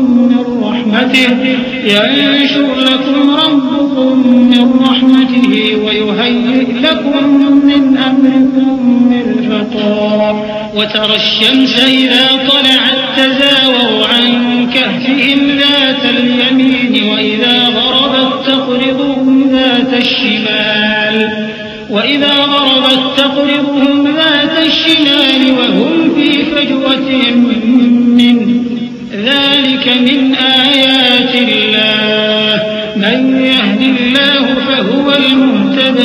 مِّن رَّحْمَتِهِ وَيُهَيِّئْ لَكُم مِّنْ أَمْرِكُم مِّرْفَقًا وَتَرَى الشَّمْسَ إِذَا طَلَعَت تَّزَاوَرُ عَن كَهْفِهِمْ ذَاتَ الْيَمِينِ وَإِذَا غَرَبَت تَّقْرِضُهُمْ ذَاتَ الشِّمَالِ وَهُمْ فِي فَجْوَةٍ مِّنْهُ ذَلِكَ مِنْ آيَاتِ اللَّهِ مَن يَهْدِ اللَّهُ فَهُوَ الْمُهْتَدِ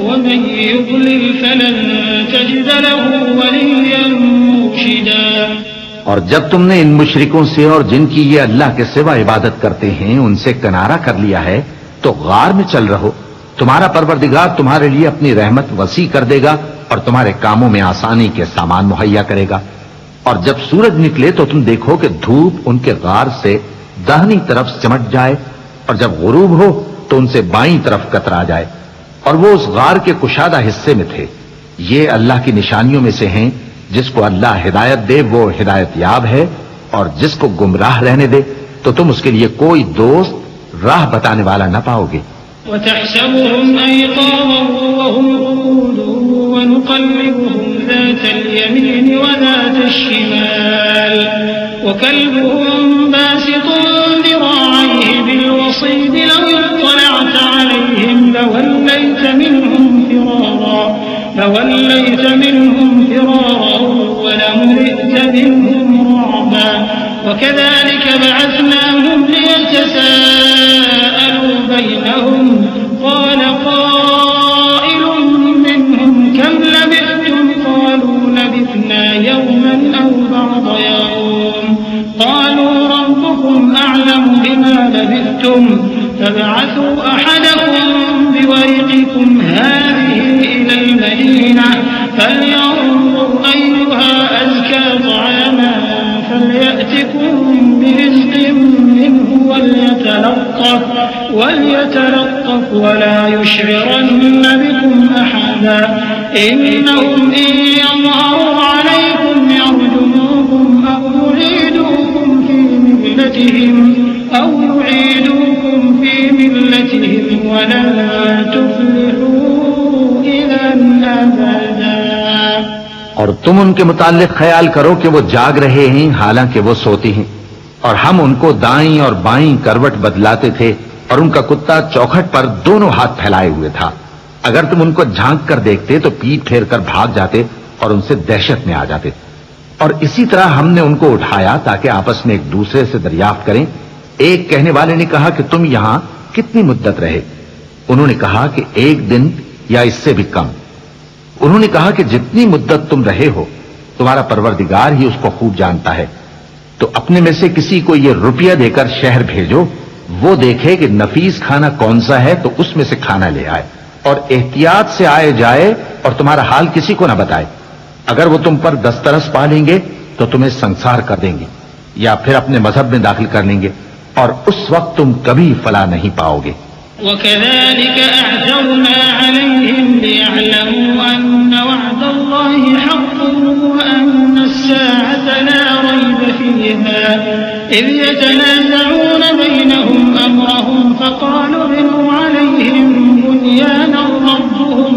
وَمَن يُضْلِلْ فَلَن تَجِدَ لَهُ وَلِيًّا مُرْشِدًا। और जब तुमने इन मुशरिकों से और जिनकी ये अल्लाह के सिवा इबादत करते हैं उनसे किनारा कर लिया है, तो गार में चल रहो। तुम्हारा परवरदिगार तुम्हारे लिए अपनी रहमत वसी कर देगा और तुम्हारे कामों में आसानी के सामान मुहैया करेगा। और जब सूरज निकले तो तुम देखो कि धूप उनके गार से दाहिनी तरफ सिमट जाए, और जब गुरूब हो तो उनसे बाईं तरफ कतरा जाए, और वो उस गार के कुशादा हिस्से में थे। ये अल्लाह की निशानियों में से हैं। जिसको अल्लाह हिदायत दे वो हिदायत याब है, और जिसको गुमराह रहने दे तो तुम उसके लिए कोई दोस्त राह बताने वाला न पाओगे। وَتَحْسَبُهُمْ أَيْقَاظًا وَهُمْ قُعُودٌ وَنُقَلِّبُهُمْ ذَاتَ الْيَمِينِ وَذَاتَ الشِّمَالِ وَكَلْبُهُمْ بَاسِطٌ ذِرَاعَيْهِ بِالْوَصِيدِ لَوِ اطَّلَعْتَ عَلَيْهِمْ لَوَلَّيْتَ مِنْهُمْ فِرَارًا وَلَمُلِئْتَ مِنْهُمْ رُعْبًا وَكَذَلِكَ بَعَثْنَاهُمْ لِيَتَسَاءَلُوا بَيْنَهُمْ قَالَ قَائِلٌ مِّنْهُمْ كَمْ لَبِثْتُمْ قَالُوا لَبِثْنَا يَوْمًا أَوْ بَعْضَ يَوْمٍ قَالُوا رَبُّكُمْ أَعْلَمُ بِمَا لَبِثْتُمْ فَابْعَثُوا أَحَدَكُم بِوَرِقِكُمْ هَٰذِهِ إِلَى الْمَدِينَةِ فَلْيَنظُرْ أَيُّهَا أَزْكَىٰ طَعَامًا فَلْيَأْتِكُم بِرِزْقٍ مِّنْهُ وَلْيَتَلَطَّفْ وَلَا يُشْعِرَنَّ بِكُمْ أَحَدًا إِنَّهُمْ إِن يَظْهَرُوا عَلَيْكُمْ يَرْجُمُوكُمْ أَوْ يُعِيدُوكُمْ فِي مِلَّتِهِمْ وَلَن تُفْلِحُوا إِذًا أَبَدًا। और तुम उनके मुताल्लिक ख्याल करो कि वो जाग रहे हैं हालांकि वो सोते हैं, और हम उनको दाईं और बाईं करवट बदलाते थे, और उनका कुत्ता चौखट पर दोनों हाथ फैलाए हुए था। अगर तुम उनको झांक कर देखते तो पीठ फेर कर भाग जाते और उनसे दहशत में आ जाते। और इसी तरह हमने उनको उठाया ताकि आपस में एक दूसरे से दरियाफ्त करें। एक कहने वाले ने कहा कि तुम यहां कितनी मुद्दत रहे? उन्होंने कहा कि एक दिन या इससे भी कम। उन्होंने कहा कि जितनी मुद्दत तुम रहे हो तुम्हारा परवरदिगार ही उसको खूब जानता है। तो अपने में से किसी को यह रुपया देकर शहर भेजो, वो देखे कि नफीस खाना कौन सा है तो उसमें से खाना ले आए, और एहतियात से आए जाए और तुम्हारा हाल किसी को ना बताए। अगर वो तुम पर दस्तरस पा लेंगे तो तुम्हें संसार कर देंगे या फिर अपने मजहब में दाखिल कर लेंगे, और उस वक्त तुम कभी फला नहीं पाओगे। وَكَذَلِكَ أَعْثَرْنَا عَلَيْهِمْ لِيَعْلَمُوا أَنَّ وَعْدَ اللَّهِ حَقٌّ وَأَنَّ السَّاعَةَ لَا رَيْبَ فِيهَا إِذْ يَتَنَازَعُونَ بَيْنَهُمْ أَمْرَهُمْ فَقَالُوا ابْنُوا عَلَيْهِم بُنْيَانًا رَبُّهُمْ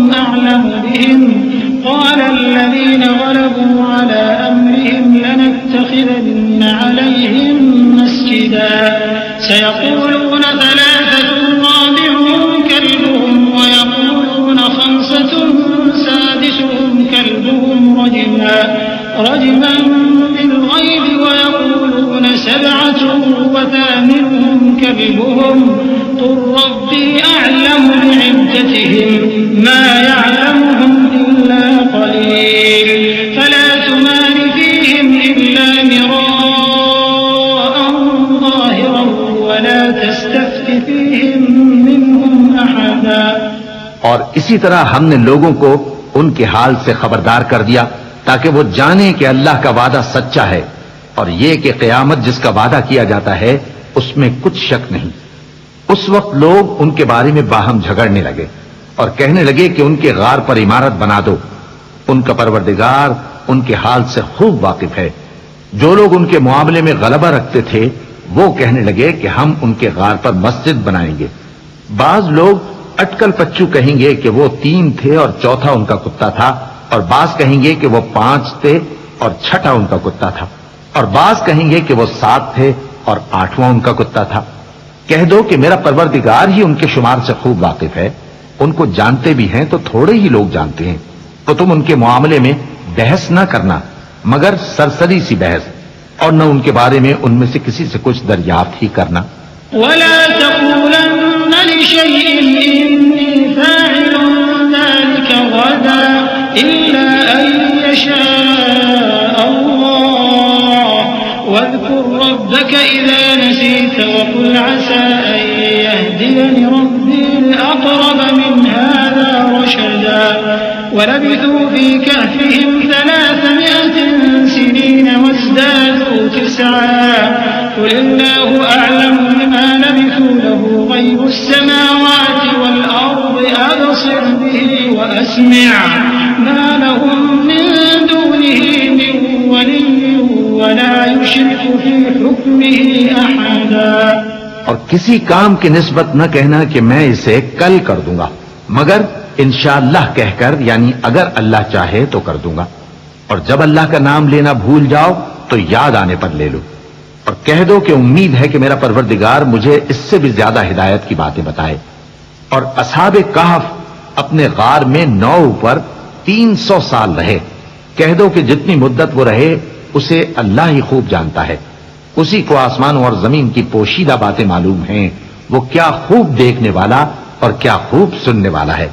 رجما بالغيب ويقولون سبعة وثامنهم كلبهم قل ربي أعلم بعدتهم ما يعلمهم إلا قليل فلا تمار فيهم إلا مراء ظاهرا ولا تستفت فيهم منهم أحدا। और इसी तरह हमने लोगों को उनके हाल से खबरदार कर दिया ताकि वो जाने कि अल्लाह का वादा सच्चा है और ये कि क़यामत जिसका वादा किया जाता है उसमें कुछ शक नहीं। उस वक्त लोग उनके बारे में बाहम झगड़ने लगे और कहने लगे कि उनके गार पर इमारत बना दो। उनका परवरदिगार उनके हाल से खूब वाकिफ है। जो लोग उनके मामले में गलबा रखते थे वो कहने लगे कि हम उनके गार पर मस्जिद बनाएंगे। बाज लोग अटकल पच्चू कहेंगे कि वो 3 थे और चौथा उनका कुत्ता था, और बाज कहेंगे कि वो 5 थे और छठा उनका कुत्ता था, और बाज कहेंगे कि वो 7 थे और 8वां उनका कुत्ता था। कह दो कि मेरा परवरदिगार ही उनके शुमार से खूब वाकिफ है। उनको जानते भी हैं तो थोड़े ही लोग जानते हैं, तो तुम उनके मामले में बहस न करना मगर सरसरी सी बहस, और न उनके बारे में उनमें से किसी से कुछ दरियाफ्त ही करना। वला तक़ूलन्न लिशैइन इन्नी फ़ाइलुन ज़ालिका गदा इल्ला अन यशा अल्लाह वज़कुर रब्बक इज़ा नसीत वक़ुल असा अन यहदियनि रब्बी लिअक़रब मिन हाज़ा रशदा वलबिथू फ़ी कहफ़िहिम 300 सिनीन वज़दादू 9 قل الله أعلم بما لبثوا له غيب السماوات والأرض أبصر به وأسمع ما لهم من دونه من ولي ولا يشرك في حكمه أحدا। और किसी काम की निस्बत न कहना कि मैं इसे कल कर दूंगा, मगर इंशाअल्लाह कहकर, यानी अगर अल्लाह चाहे तो कर दूंगा। और जब अल्लाह का नाम लेना भूल जाओ तो याद आने पर ले लो, और कह दो कि उम्मीद है कि मेरा परवरदिगार मुझे इससे भी ज्यादा हिदायत की बातें बताए। और असहाबे कहफ अपने गार में 9 ऊपर 300 साल रहे। कह दो कि जितनी मुद्दत वो रहे उसे अल्लाह ही खूब जानता है। उसी को आसमानों और जमीन की पोशीदा बातें मालूम हैं। वो क्या खूब देखने वाला और क्या खूब सुनने वाला है।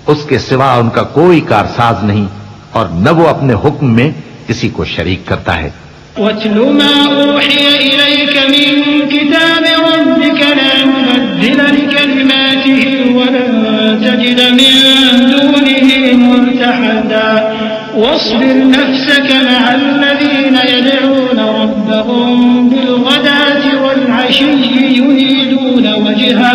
उसके सिवा उनका कोई कारसाज नहीं और न वो अपने हुक्म में किसी को शरीक करता है। वत्लु मा ऊहिय इलैक मिन किताब रब्बिक ला मुबद्दिल लिकलिमातिही वलन तजिद मिन दूनिही मुल्तहदा वास्बिर नफ्सक मअल लज़ीना यदऊना रब्बहुम बिलगदाति वल्अशिय्यि युरीदूना वजहह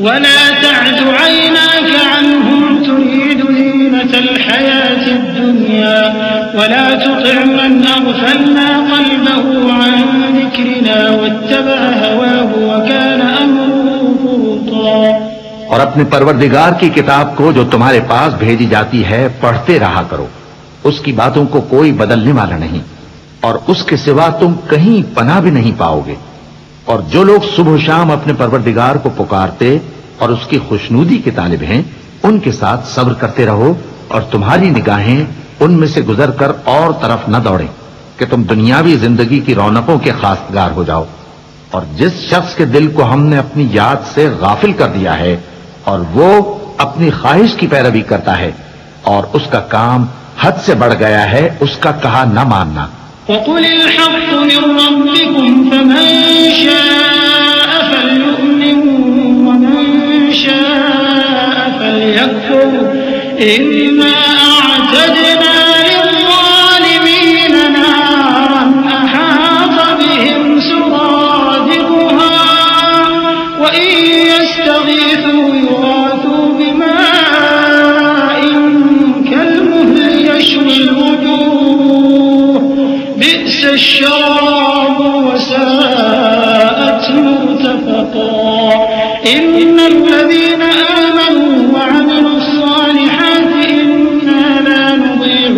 वला तअद ऐनाक अन्हुम तुरीद ज़ीनत الحياة الدنيا ولا تطع من أغفلنا قلبه عن ذكرنا واتبع هواه وكان أمره فرطا। और अपने परवरदिगार की किताब को जो तुम्हारे पास भेजी जाती है पढ़ते रहा करो। उसकी बातों को कोई बदलने वाला नहीं और उसके सिवा तुम कहीं पनाह भी नहीं पाओगे। और जो लोग सुबह शाम अपने परवरदिगार को पुकारते और उसकी खुशनूदी के तालिब हैं, उनके साथ सब्र करते रहो और तुम्हारी निगाहें उनमें से गुजरकर और तरफ न दौड़ें कि तुम दुनियावी जिंदगी की रौनकों के खासगार हो जाओ। और जिस शख्स के दिल को हमने अपनी याद से गाफिल कर दिया है और वो अपनी ख्वाहिश की पैरवी करता है और उसका काम हद से बढ़ गया है, उसका कहा न मानना। वक़ुलिल हक़्क़ु मिन रब्बिकुम फमन शाअ फल्यु'मिन वमन शाअ फल्यकफुर इन्ना अअतदना लिज़्ज़ालिमीन नारन अहात बिहिम सुरादिकुहा व इन यस्तगीथू युगाथू बिमाइन कल्मुहलि यशविल वुजूह बि'स الشراب وساءت مرتفقا إن الذين آمنوا وعملوا الصالحات إنا لا نضيع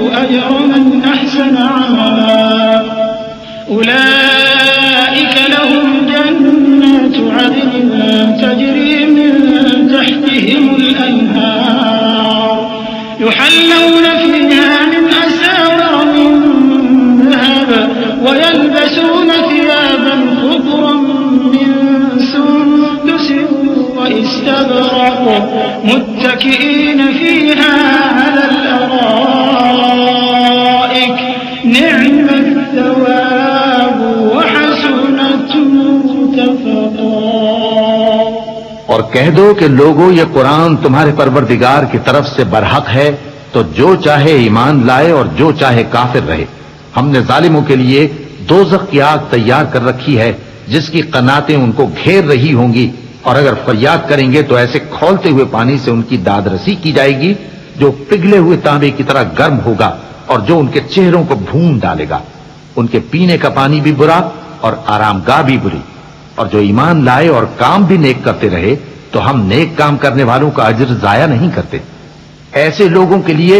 मुत्तकीन फीहा अलल अराइक निअमत थवाब व हसनत मुर्तफक़ा। और कह दो कि लोगों, ये कुरान तुम्हारे परवरदिगार की तरफ से बरहक है, तो जो चाहे ईमान लाए और जो चाहे काफिर रहे। हमने जालिमों के लिए दोज़ख की आग तैयार कर रखी है जिसकी कनातें उनको घेर रही होंगी, और अगर फरियाद करेंगे तो ऐसे खौलते हुए पानी से उनकी दादरसी की जाएगी जो पिघले हुए तांबे की तरह गर्म होगा और जो उनके चेहरों को भून डालेगा। उनके पीने का पानी भी बुरा और आरामगाह भी बुरी। और जो ईमान लाए और काम भी नेक करते रहे तो हम नेक काम करने वालों का अज्र जाया नहीं करते। ऐसे लोगों के लिए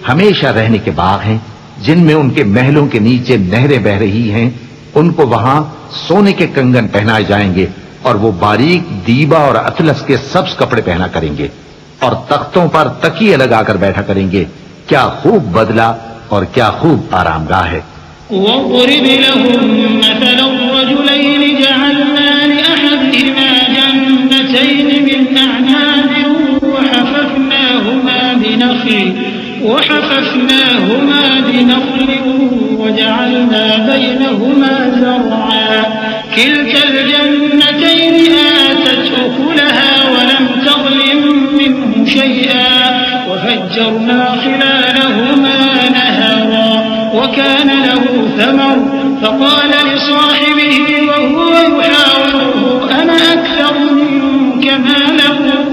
हमेशा रहने के बाग हैं जिनमें उनके महलों के नीचे नहरें बह रही हैं। उनको वहां सोने के कंगन पहनाए जाएंगे और वो बारीक दीबा और अतलस के सब्ज कपड़े पहना करेंगे और तख्तों पर तकिए लगाकर बैठा करेंगे। क्या खूब बदला और क्या खूब आरामगाह है। वज़रिब लहुम मसलन रजुलैन जअलना लिअहदिहिमा जन्नतैन मिन अअनाबिन وحففناهما بنخل وجعلنا بينهما زرعا كلتا الجنتين آتت أكلها ولم تظلم منه شيئا وفجرنا خلالهما نهرا وكان له ثمر فقال لصاحبه وهو يحاوره أنا أكثر منك مالا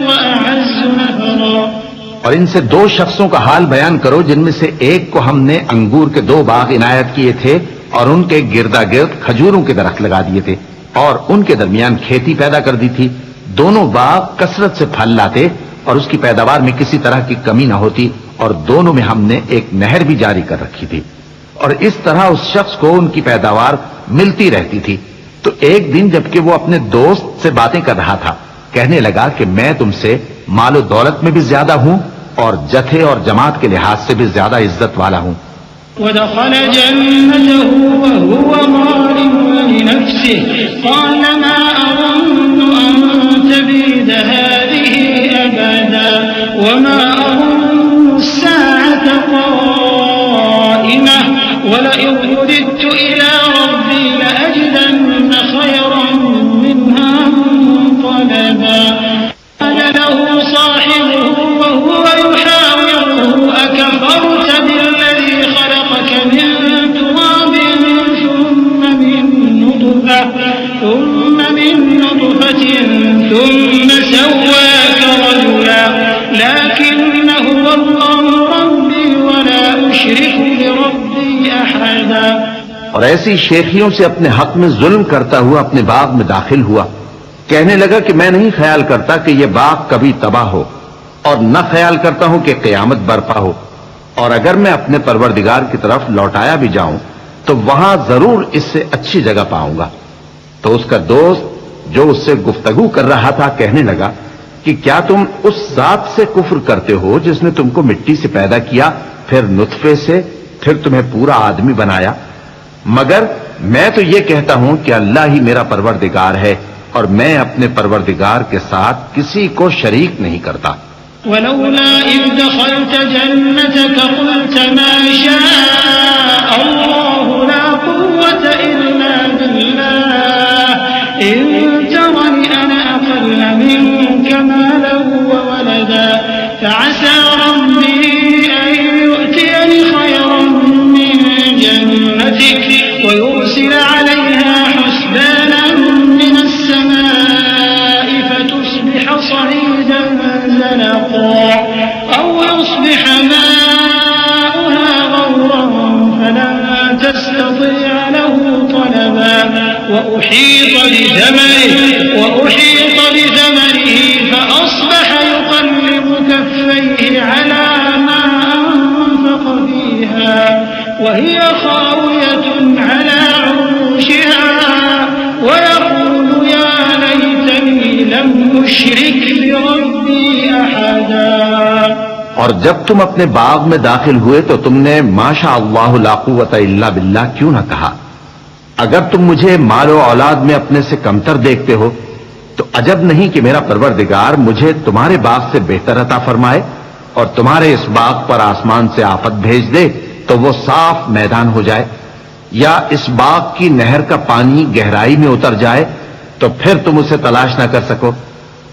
وأعز نفرا। और इनसे दो शख्सों का हाल बयान करो जिनमें से एक को हमने अंगूर के 2 बाग इनायत किए थे और उनके गिरदा गिर्द खजूरों के दरख्त लगा दिए थे और उनके दरमियान खेती पैदा कर दी थी। दोनों बाग कसरत से फल लाते और उसकी पैदावार में किसी तरह की कमी न होती और दोनों में हमने एक नहर भी जारी कर रखी थी और इस तरह उस शख्स को उनकी पैदावार मिलती रहती थी। तो एक दिन जबकि वो अपने दोस्त से बातें कर रहा था, कहने लगा कि मैं तुमसे मालो दौलत में भी ज्यादा हूं और जथे और जमात के लिहाज से भी ज्यादा इज्जत वाला हूं। वदखल जन्नतहु वहुव ज़ालिमुन लिनफ्सिहि क़ाल मा अज़ुन्नु अन तबीद हाज़िहि अबदा वमा अज़ुन्नु अस्साअत क़ाइमह वलइन रुद्दtu इला रब्बी लअजिदन्न ख़यरन मिन्हा मुन्क़लबा। قال له صاحبه وهو يحاوره أكفرت بالذي خلقك من تراب ثم من نطفة ثم سواك رجلا لكن هو الله ربي ولا أشرك بربي أحدا। और ऐसी शेखियों से अपने हक में जुल्म करता हुआ अपने बाग में दाखिल हुआ। कहने लगा कि मैं नहीं ख्याल करता कि यह बाग कभी तबाह हो और न ख्याल करता हूं कि क़यामत बर्पा हो, और अगर मैं अपने परवरदिगार की तरफ लौटाया भी जाऊं तो वहां जरूर इससे अच्छी जगह पाऊंगा। तो उसका दोस्त जो उससे गुफ्तगू कर रहा था कहने लगा कि क्या तुम उस जात से कुफ्र करते हो जिसने तुमको मिट्टी से पैदा किया, फिर नुतफे से, फिर तुम्हें पूरा आदमी बनाया। मगर मैं तो ये कहता हूं कि अल्लाह ही मेरा परवरदिगार है और मैं अपने परवरदिगार के साथ किसी को शरीक नहीं करता। वलौला इज़ दख़लत जन्नतक क़ुल्त मा शाअ अल्लाहु ला क़ुव्वत इल्ला बिल्लाह इन तरनी अना अक़ल्ल मिनक मालन व वलदा फ़असा रब्बी अन यु'तियनि ख़यरन मिन जन्नतिक व युरसिल अलैहा हुस्बाnan min السماء فتصبح صعيدا زلقا أو يصبح ماؤها غورا فلن تستطيع له طلبا وأحيط بثمره فأصبح يقلب كفيه على ما أنفق فيها وهي خاوية على عروشها ويقول يا ليتني لم أشرك بربي أحدا। और जब तुम अपने बाग में दाखिल हुए तो तुमने माशा अल्लाह ला कुव्वत इल्ला बिल्लाह क्यों ना कहा। अगर तुम मुझे माल और औलाद में अपने से कमतर देखते हो तो अजब नहीं कि मेरा परवरदिगार मुझे तुम्हारे बाग से बेहतर अता फरमाए और तुम्हारे इस बाग पर आसमान से आफत भेज दे तो वो साफ मैदान हो जाए, या इस बाग की नहर का पानी गहराई में उतर जाए तो फिर तुम उसे तलाश ना कर सको,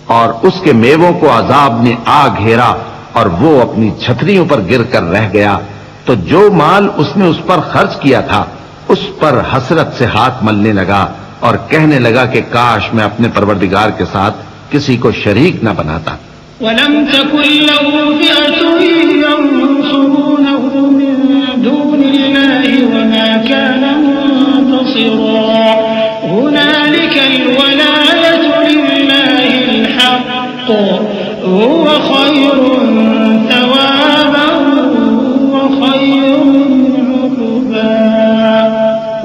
और उसके मेवों को अजाब ने आ घेरा और वो अपनी छतरियों पर गिर कर रह गया, तो जो माल उसने उस पर खर्च किया था उस पर हसरत से हाथ मलने लगा और कहने लगा कि काश मैं अपने परवरदिगार के साथ किसी को शरीक न बनाता। वलम तकुन लहु फिअतुन यंसुरूनहु मिन दूनिल्लाहि वमा कान मुंतसिरा हुनालिकल वलायतु लिल्लाहिल हक़्क़ हुवा खैरुन थवाबन व खैरुन उक़बा।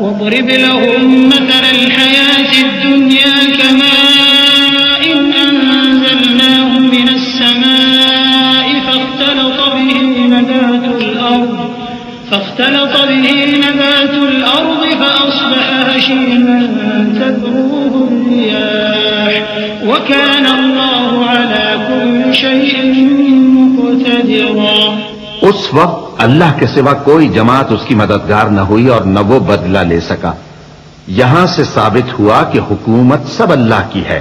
वضرب لهم مثل الحياة الدنيا كماء أنزلناه من السماء فاختلط به نبات الأرض فأصبح هشيما تذروه الرياح وكان الله على كل شيء مقتدرا। उस वक्त अल्लाह के सिवा कोई जमात उसकी मददगार न हुई और न वो बदला ले सका। यहां से साबित हुआ कि हुकूमत सब अल्लाह की है।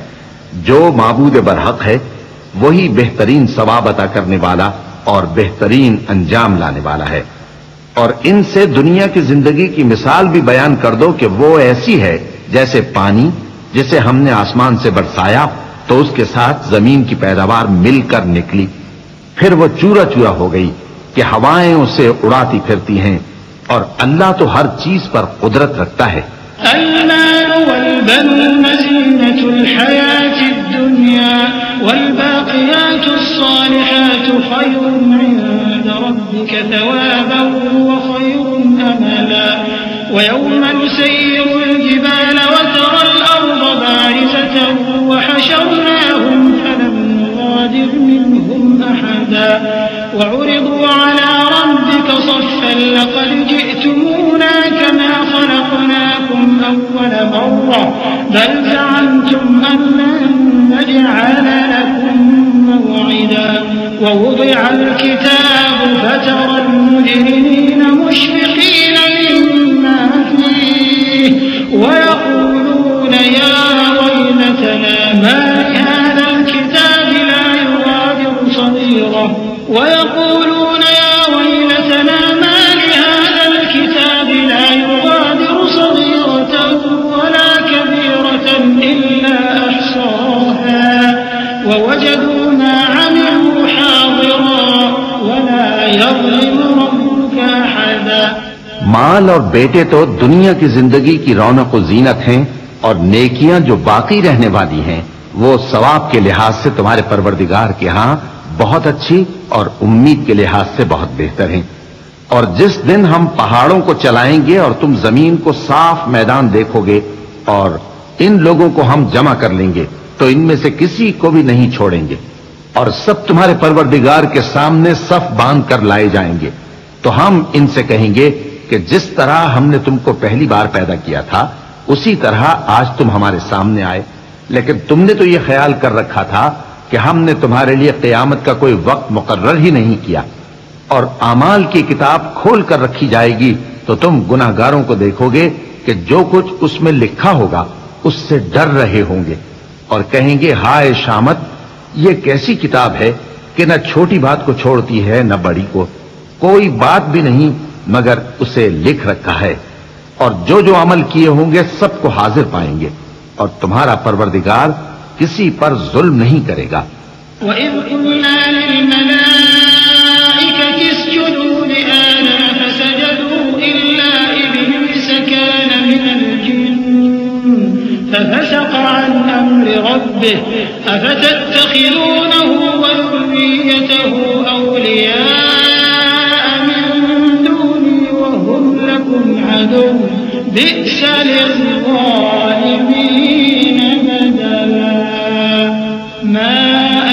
जो माबूद बरहक है वही बेहतरीन सवाब अता करने वाला और बेहतरीन अंजाम लाने वाला है। और इनसे दुनिया की जिंदगी की मिसाल भी बयान कर दो कि वो ऐसी है जैसे पानी जिसे हमने आसमान से बरसाया तो उसके साथ जमीन की पैदावार मिलकर निकली, फिर वो चूरा चूरा हो गई कि हवाएं उसे उड़ाती फिरती हैं, और अल्लाह तो हर चीज पर कुदरत रखता है। अल-मालु वल-बनून ज़ीनतुल हयातिद दुनिया वल-बाक़ियातुस-सालिहातु ख़ैरुन इंदा रब्बिका थवाबन व ख़ैरुन अमला। व यौमा नुसय्यिरुल जिबाला व तरल अर्दा बारिज़तन व हशरनाहुम फलम नुग़ादिर मिनहुम अहदा व उरिदू अला रब्बिका सफ़्फ़न लक़द जि'तुमूना कमा ख़लक़नाकुम अव्वल मर्रा बल ज़अमतुम अन लन नजअल लकुम मौዒदा। व वुदिअल किताबु फतरल मुजरिमीना मुश्फ़िक़ीना मिम्मा फ़ीहि व यक़ूलूना या वैलतना मा लिहाज़ल किताबि ला युग़ादिरु सग़ीरatan ويقولون يا ويلتنا ما لهذا الكتاب لا يغادر صغيرة ولا كبيرة إلا أحصاها ووجدوا ما عملوا حاضرا ولا يظلم ربك أحدا। माल और बेटे तो दुनिया की जिंदगी की रौनक व जीनत हैं, और नेकियां जो बाकी रहने वाली हैं वो सवाब के लिहाज से तुम्हारे परवरदिगार के यहां बहुत अच्छी और उम्मीद के लिहाज से बहुत बेहतर हैं। और जिस दिन हम पहाड़ों को चलाएंगे और तुम जमीन को साफ मैदान देखोगे और इन लोगों को हम जमा कर लेंगे तो इनमें से किसी को भी नहीं छोड़ेंगे, और सब तुम्हारे परवरदिगार के सामने सफ बांध कर लाए जाएंगे। तो हम इनसे कहेंगे कि जिस तरह हमने तुमको पहली बार पैदा किया था उसी तरह आज तुम हमारे सामने आए, लेकिन तुमने तो यह ख्याल कर रखा था कि हमने तुम्हारे लिए क़यामत का कोई वक्त मुकर्रर ही नहीं किया। और आमाल की किताब खोल कर रखी जाएगी तो तुम गुनाहगारों को देखोगे कि जो कुछ उसमें लिखा होगा उससे डर रहे होंगे और कहेंगे हाय शामत, ये कैसी किताब है कि न छोटी बात को छोड़ती है न बड़ी को, कोई बात भी नहीं मगर उसे लिख रखा है, और जो जो अमल किए होंगे सबको हाजिर पाएंगे, और तुम्हारा परवरदिगार किसी पर जुल्म नहीं करेगा। वइज़ क़ुलना लिल-मलाइकति इसजुदू लिआदम फसजदू इल्ला इब्लीस कान मिनल जिन्न फफसक़ अन अम्रि रब्बिह अफतत्तख़िज़ूनहु व ذُرِّयَّتَهُ أَوْلِيَاءَ मिन दूनी व हुम लकुम अदुव्वٌ बि'सा लिज़-ज़ालिमीन बदला। ما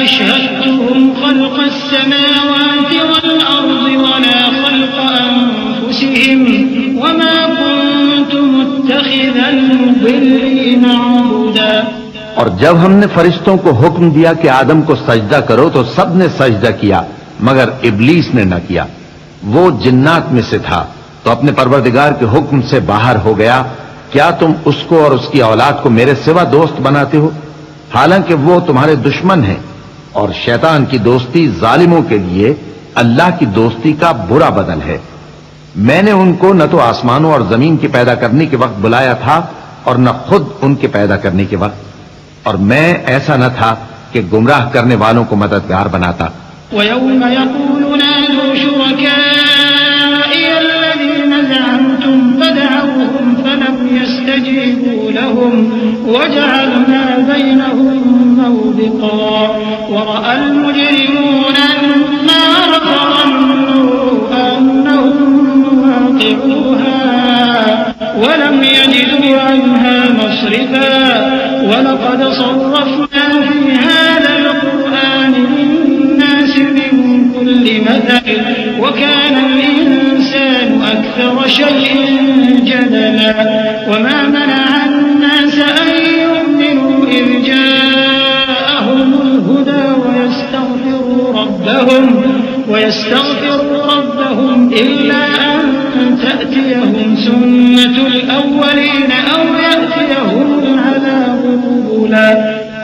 أشهدتهم خلق السماوات والأرض ولا خلق أنفسهم وما كنت متخذ المضلين عضدا। और जब हमने फरिश्तों को हुक्म दिया कि आदम को सजदा करो तो सब ने सजदा किया मगर इब्लीस ने न किया। वो जिन्नात में से था तो अपने परवरदिगार के हुक्म से बाहर हो गया। क्या तुम उसको और उसकी औलाद को मेरे सिवा दोस्त बनाते हो, हालांकि वो तुम्हारे दुश्मन हैं। और शैतान की दोस्ती जालिमों के लिए अल्लाह की दोस्ती का बुरा बदल है। मैंने उनको न तो आसमानों और जमीन के पैदा करने के वक्त बुलाया था और न खुद उनके पैदा करने के वक्त, और मैं ऐसा न था कि गुमराह करने वालों को मददगार बनाता। वयौम यक़ूलु नादू शुरकाई अल्लज़ीना ज़अमतुम फदअऊहुम फलम यस्तजीबू लहुम वजअलना बैनहुम मौबिक़ा वरअल मुजरिमूना अन्नार फ़ज़न्नू अन्नहुम वाक़िऊहा वलम यजिदू अन्हा मस्रिफा वलक़द सर्रफ़ना फ़ी हाज़ल क़ुरआनि लिन्नास मिन कुल्लि मथल वकाना अल-इंसानु अक्थर शैइन जदला वमा मनअ अन्नास अन यु'मिनू इज़ जाअहुमुल हुदा वयस्तग़फिरू रब्बहुम इल्ला अन तअतियहुम सुन्नतुल अव्वलीन औ यअतियहुमुल अज़ाबु क़ुबुला।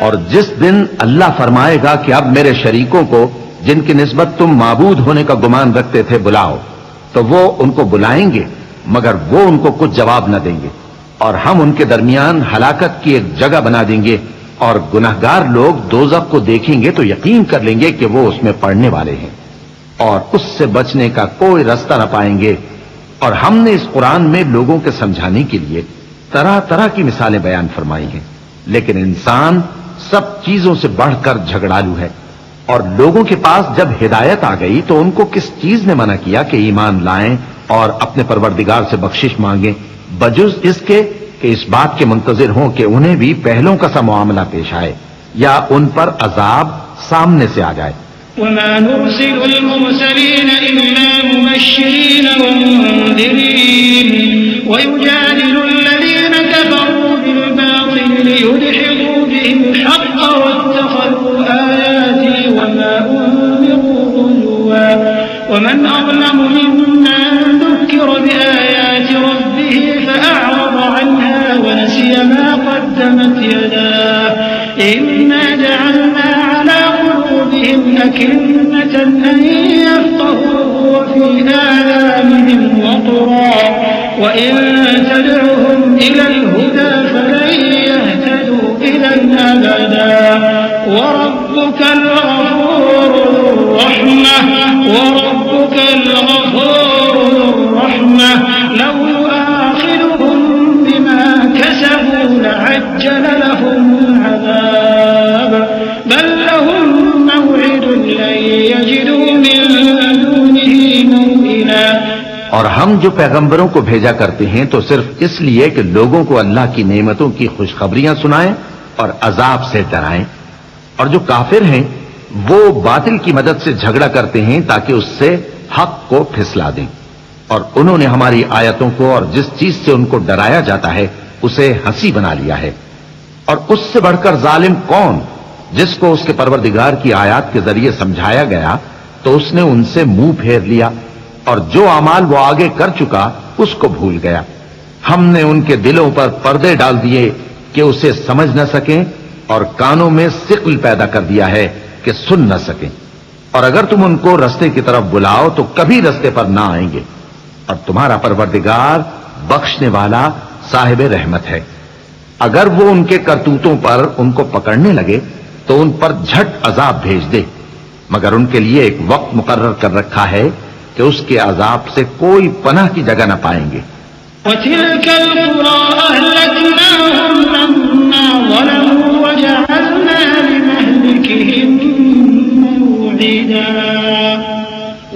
और जिस दिन अल्लाह फरमाएगा कि अब मेरे शरीकों को जिनकी निस्बत तुम माबूद होने का गुमान रखते थे बुलाओ, तो वो उनको बुलाएंगे मगर वो उनको कुछ जवाब न देंगे, और हम उनके दरमियान हलाकत की एक जगह बना देंगे। और गुनहगार लोग दोज़ख को देखेंगे तो यकीन कर लेंगे कि वो उसमें पड़ने वाले हैं और उससे बचने का कोई रास्ता न पाएंगे। और हमने इस कुरान में लोगों के समझाने के लिए तरह तरह की मिसालें बयान फरमाई हैं, लेकिन इंसान सब चीजों से बढ़कर झगड़ालू है। और लोगों के पास जब हिदायत आ गई तो उनको किस चीज ने मना किया कि ईमान लाएं और अपने परवरदिगार से बख्शिश मांगें, बजुज इसके कि इस बात के मुंतजिर हों कि उन्हें भी पहलों का सा मामला पेश आए या उन पर अजाब सामने से आ जाए। वमा नुरसिलुल मुरसलीन इल्ला मुबश्शिरीन व मुंदिरीन व युजादिलु अल्लज़ीना कफरू बिल बातिल लियुदहिqu बिहिल हक़्क़ वत्तख़ज़ू आयाती वमा उन्ज़िरू हुज़ुवा वमन अज़लमु मिम्मन ज़ुक्किरा बिआयाति रब्बिहि फ़अअरज़ عنها ونسي ما قدمت يداه إنا جعلنا على قلوبهم أكنة أن يفقهوه وفي آذانهم وقرا وإن تدعهم إلى الهدى فلن يهتدوا إذا أبدا وربك الغفور ذو الرحمة لو يؤاخذهم بما كسبوا لعجل لهم العذاب بل لهم موعد لن يجدوا من دونه موئلا। और हम जो पैगंबरों को भेजा करते हैं तो सिर्फ इसलिए कि लोगों को अल्लाह की नेमतों की खुशखबरियां सुनाएं और अजाब से डराएं। और जो काफिर हैं वो बातिल की मदद से झगड़ा करते हैं ताकि उससे हक को फिसला दें। और उन्होंने हमारी आयतों को और जिस चीज से उनको डराया जाता है उसे हंसी बना लिया है। और उससे बढ़कर जालिम कौन, जिसको उसके परवरदिगार की आयत के जरिए समझाया गया तो उसने उनसे मुंह फेर लिया और जो अमाल वो आगे कर चुका उसको भूल गया। हमने उनके दिलों पर पर्दे डाल दिए कि उसे समझ न सकें और कानों में सिक्ल पैदा कर दिया है कि सुन न सकें। और अगर तुम उनको रास्ते की तरफ बुलाओ तो कभी रास्ते पर ना आएंगे। और तुम्हारा परवरदिगार बख्शने वाला साहिब रहमत है। अगर वो उनके करतूतों पर उनको पकड़ने लगे तो उन पर झट अजाब भेज दे, मगर उनके लिए एक वक्त मुकर्रर कर रखा है कि उसके अजाब से कोई पनाह की जगह न पाएंगे।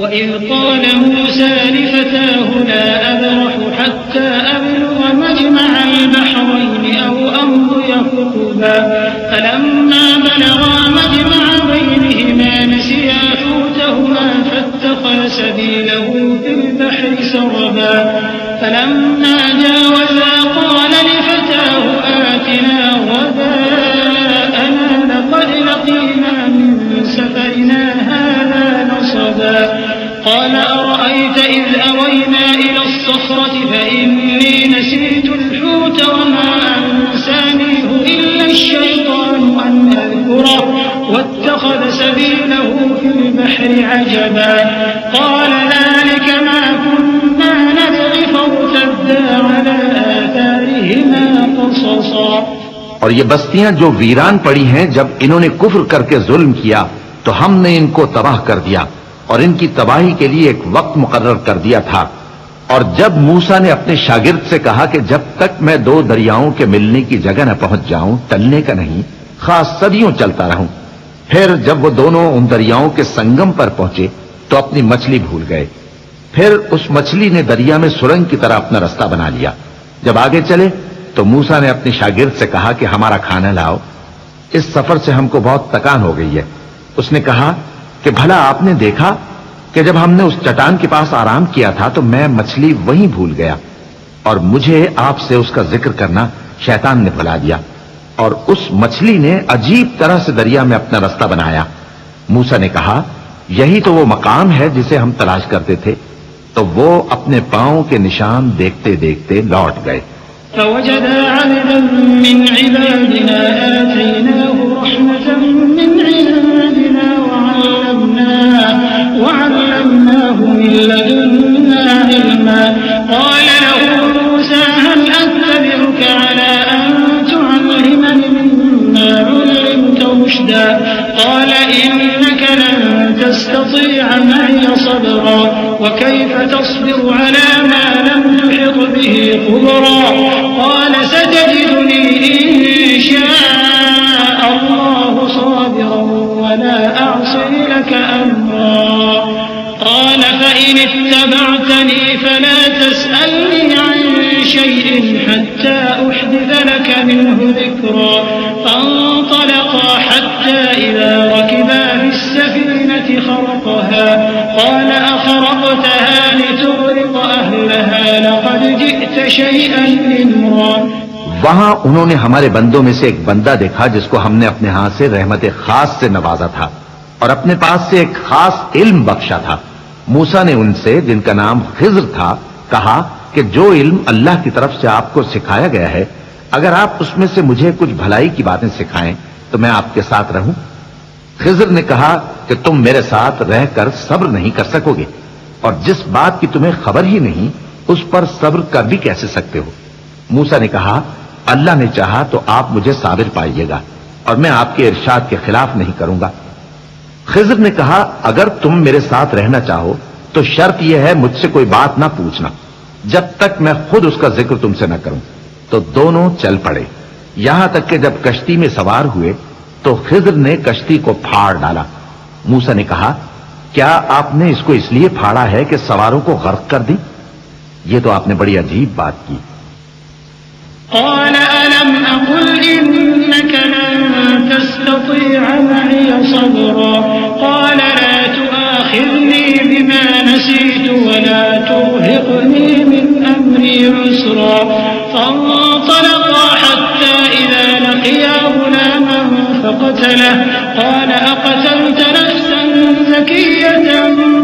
وإذ قال موسى لفتاه لا أبرح حتى أبلغ مجمع البحرين أو أمضي حقبا فلما بلغا مجمع بينهما نسيا حوتهما فاتخذ سبيله في البحر سربا فلما جاوزا قال لفتاه آتنا غداءنا نصبا قال أرأيت إذ أوينا إلى الصخرة فإني نسيت الحوت وما أنسانيه إلا الشيطان أن أذكره واتخذ سبيله في البحر عجبا قال ذلك ما كنا نبغي فارتدا على آثارهما قصصا। और ये बस्तियां जो वीरान पड़ी हैं, जब इन्होंने कुफ्र करके जुल्म किया तो हमने इनको तबाह कर दिया और इनकी तबाही के लिए एक वक्त मुकर्रर कर दिया था। और जब मूसा ने अपने शागिर्द से कहा कि जब तक मैं दो दरियाओं के मिलने की जगह न पहुंच जाऊं, टलने का नहीं, खास सदियों चलता रहूं। फिर जब वो दोनों उन दरियाओं के संगम पर पहुंचे तो अपनी मछली भूल गए। फिर उस मछली ने दरिया में सुरंग की तरह अपना रास्ता बना लिया। जब आगे चले तो मूसा ने अपने शागिर्द से कहा कि हमारा खाना लाओ, इस सफर से हमको बहुत थकान हो गई है। उसने कहा कि भला आपने देखा कि जब हमने उस चट्टान के पास आराम किया था तो मैं मछली वहीं भूल गया और मुझे आपसे उसका जिक्र करना शैतान ने भुला दिया। और उस मछली ने अजीब तरह से दरिया में अपना रास्ता बनाया। मूसा ने कहा यही तो वो मकाम है जिसे हम तलाश करते थे। तो वो अपने पांव के निशान देखते देखते लौट गए। فوجدا عبدا من عبادنا آتيناه رحمة من عندنا وعلمناه من لدنا علما قال له موسى هل أتبعك على أن تعلمني مما علمت رشدا قال إنك لن تستطيع معي صبرا وكيف تصبر على ما لم تحط به خبرا قال ستجدني إن شاء الله صابرا ولا أعصي لك أمرا قال فإن اتبعتني فلا تسألني عن شيء حتى أحدث لك منه ذكرا فانطلقا حتى إذا ركبا في السفينة خرقها قال أخرقتها لتغرق أهلها لقد جئت شيئا إمرا। वहां उन्होंने हमारे बंदों में से एक बंदा देखा जिसको हमने अपने हाथ से रहमत खास से नवाजा था और अपने पास से एक खास इल्म बख्शा था। मूसा ने उनसे, जिनका नाम खिज्र था, कहा कि जो इल्म अल्लाह की तरफ से आपको सिखाया गया है, अगर आप उसमें से मुझे कुछ भलाई की बातें सिखाएं तो मैं आपके साथ रहूं। खिज्र ने कहा कि तुम मेरे साथ रहकर सब्र नहीं कर सकोगे और जिस बात की तुम्हें खबर ही नहीं उस पर सब्र कर भी कैसे सकते हो। मूसा ने कहा अल्लाह ने चाहा तो आप मुझे साबिर पाइएगा और मैं आपके इरशाद के खिलाफ नहीं करूंगा। खिज्र ने कहा अगर तुम मेरे साथ रहना चाहो तो शर्त यह है मुझसे कोई बात ना पूछना जब तक मैं खुद उसका जिक्र तुमसे न करूं। तो दोनों चल पड़े। यहां तक कि जब कश्ती में सवार हुए तो खिज्र ने कश्ती को फाड़ डाला। मूसा ने कहा क्या आपने इसको इसलिए फाड़ा है कि सवारों को गर्क कर दी? ये तो आपने बड़ी अजीब बात की। قال ألم أقل إنك لن تستطيع معي صبرا قال لا تؤاخذني بما نسيت ولا ترهقني من أمري عسرا فانطلقا حتى إذا لقيا غلاما فقتله قال أقتلت نفسا زكية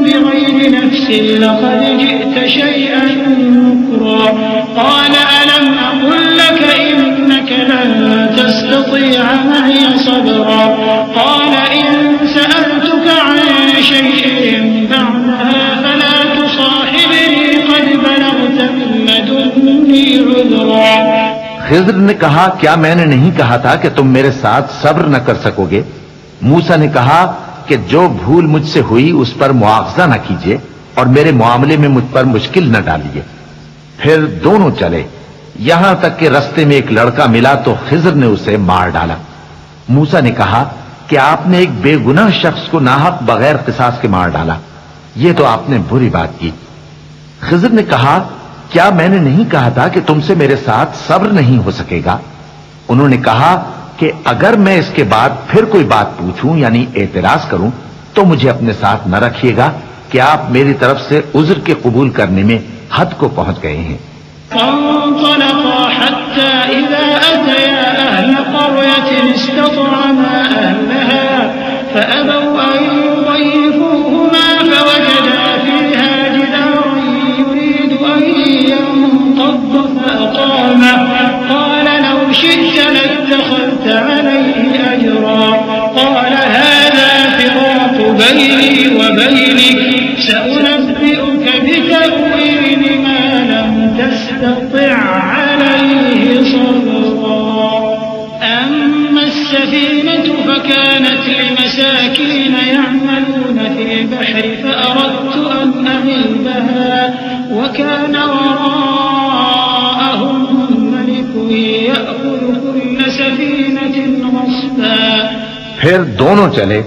بغير نفس لقد جئت شيئا نكرا قال ألم أقل لك إنك لن تستطيع معي صبرا قال إن سألتك عن شيء بعدها فلا تصاحبني قد بلغت من لدني عذرا। खिज्र ने कहा क्या मैंने नहीं कहा था कि तुम मेरे साथ सब्र न कर सकोगे? मूसा ने कहा कि जो भूल मुझसे हुई उस पर मुआवजा न कीजिए और मेरे मामले में मुझ पर मुश्किल न डालिए। फिर दोनों चले। यहां तक कि रास्ते में एक लड़का मिला तो खिज्र ने उसे मार डाला। मूसा ने कहा कि आपने एक बेगुनाह शख्स को नाहक बगैर किसास के मार डाला, यह तो आपने बुरी बात की। खिज्र ने कहा क्या मैंने नहीं कहा था कि तुमसे मेरे साथ सब्र नहीं हो सकेगा? उन्होंने कहा कि अगर मैं इसके बाद फिर कोई बात पूछूं यानी एतराज करूं तो मुझे अपने साथ न रखिएगा कि आप मेरी तरफ से उज्र के कबूल करने में हद को पहुंच गए हैं। فانطلقا حتى إذا أتيا أهل قرية استطعما أهلها فأبوا أن يضيفوهما وبينك سأنبئك بتأويل ما لم تستطع عليه صبرا أما السفينة فكانت لمساكين يعملون في البحر فأردت أن أعيبها وكان وراءهم ملك يأخذ كل سفينة غصبا। फिर दोनों चले,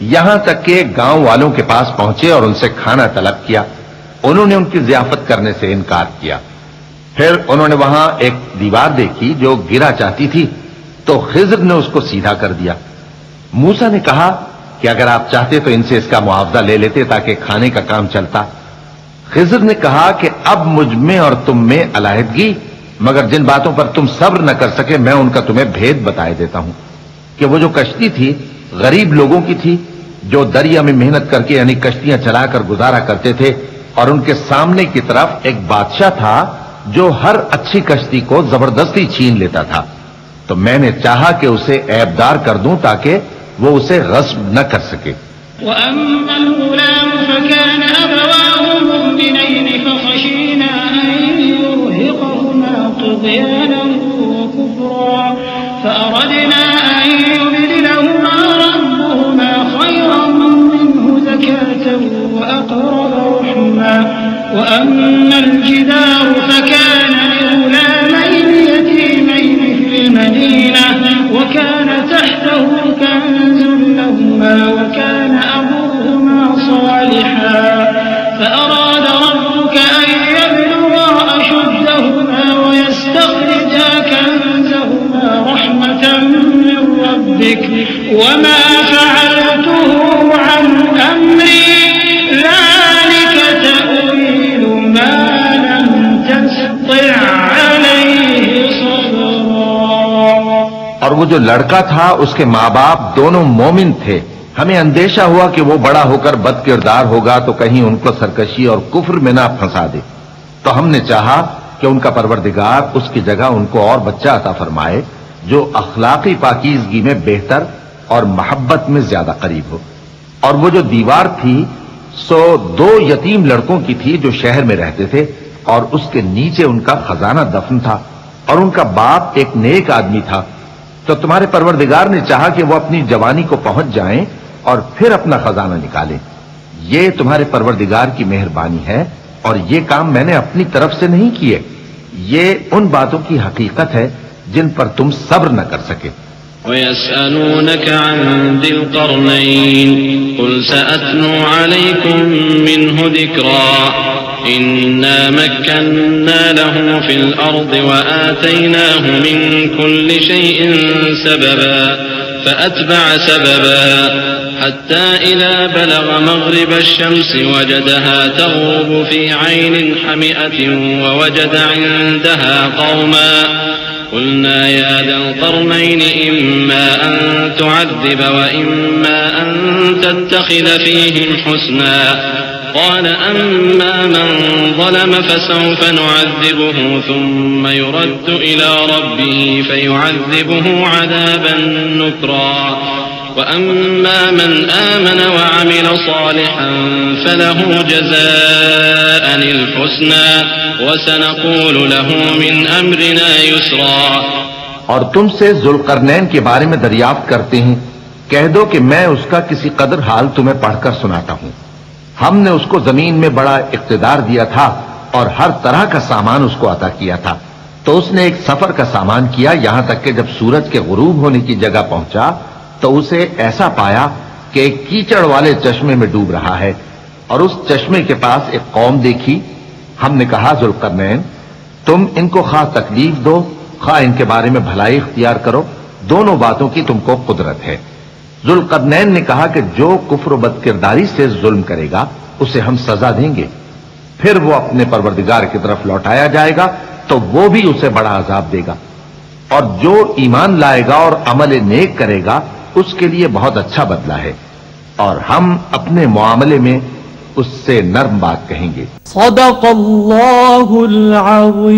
यहां तक कि एक गांव वालों के पास पहुंचे और उनसे खाना तलब किया। उन्होंने उनकी जियाफत करने से इनकार किया। फिर उन्होंने वहां एक दीवार देखी जो गिरा चाहती थी, तो खिज़र ने उसको सीधा कर दिया। मूसा ने कहा कि अगर आप चाहते तो इनसे इसका मुआवजा ले लेते ताकि खाने का काम चलता। खिज़र ने कहा कि अब मुझ में और तुम में अलहदगी, मगर जिन बातों पर तुम सब्र न कर सके मैं उनका तुम्हें भेद बताए देता हूं कि वो जो कश्ती थी गरीब लोगों की थी जो दरिया में मेहनत करके यानी कश्तियां चलाकर गुजारा करते थे, और उनके सामने की तरफ एक बादशाह था जो हर अच्छी कश्ती को जबरदस्ती छीन लेता था। तो मैंने चाहा कि उसे ऐबदार कर दूं ताकि वो उसे गस्ब न कर सके। وأما الجدار فكان لغلامين يتيمين في المدينة وكان تحته كنز لهما وكان أبوهما صالحا فأراد ربك أن يبلغا أشدهما ويستخرجا كنزهما رحمة من ربك وما فعلته عن أمري ذلك تأويل ما لم تستطع عليه صبرا। और वो जो लड़का था उसके माँ बाप दोनों मोमिन थे। हमें अंदेशा हुआ कि वो बड़ा होकर बदकिरदार होगा तो कहीं उनको सरकशी और कुफ्र में ना फंसा दे, तो हमने चाहा कि उनका परवरदिगार उसकी जगह उनको और बच्चा अता फरमाए जो अखलाकी पाकीज़गी में बेहतर और मोहब्बत में ज्यादा करीब हो। और वो जो दीवार थी सो 2 यतीम लड़कों की थी जो शहर में रहते थे, और उसके नीचे उनका खजाना दफन था, और उनका बाप एक नेक आदमी था। तो तुम्हारे परवरदिगार ने चाहा कि वो अपनी जवानी को पहुंच जाएं और फिर अपना खजाना निकालें। ये तुम्हारे परवरदिगार की मेहरबानी है, और ये काम मैंने अपनी तरफ से नहीं किए। ये उन बातों की हकीकत है जिन पर तुम सब्र न कर सके। वयस्अलूनक अन दिल क़रनैन क़ुल सअत्लू अलैकुम मिन्हु ज़िक्रा इन्ना मक्कन्ना लहु फ़िल अर्ज़ि व आतैनाहु मिन कुल्लि शैइन सबबा फ़अत्बअ सबबा हत्ता इज़ा बलग़ मग़रिब अश-शम्सि वजदहा तग़रुबु फ़ी ऐनिन हमिअतिन व वजद इंदहा क़ौमा قلنا يا ذا القرنين إما أن تعذب وإما أن تتخذ فيهم حسنا قال أما من ظلم فسوف نعذبه ثم يرد إلى ربه فيعذبه عذابا نكرا وأما من آمن وعمل صالحا فله جزاء الحسنى وسنقول له من أمرنا يسرا। और तुमसे जुल्करनैन के बारे में दरियाफ्त करते हैं, कह दो कि मैं उसका किसी कदर हाल तुम्हें पढ़कर सुनाता हूं। हमने उसको जमीन में बड़ा इख्तिदार दिया था और हर तरह का सामान उसको अता किया था। तो उसने एक सफर का सामान किया, यहां तक कि जब सूरज के गुरूब होने की जगह पहुंचा तो उसे ऐसा पाया कि एक कीचड़ वाले चश्मे में डूब रहा है, और उस चश्मे के पास एक कौम देखी। हमने कहा जुल्करनैन तुम इनको खा तकलीफ दो खा इनके बारे में भलाई इख्तियार करो, दोनों बातों की तुमको कुदरत है। जुल्करनैन ने कहा कि जो कुफ्र बदकिरदारी से जुल्म करेगा उसे हम सजा देंगे, फिर वो अपने परवरदिगार की तरफ लौटाया जाएगा तो वो भी उसे बड़ा अजाब देगा, और जो ईमान लाएगा और अमल नेक करेगा उसके लिए बहुत अच्छा बदला है, और हम अपने मुआमले में उससे नर्म बात कहेंगे। सदक़ल्लाहुल अज़ीम।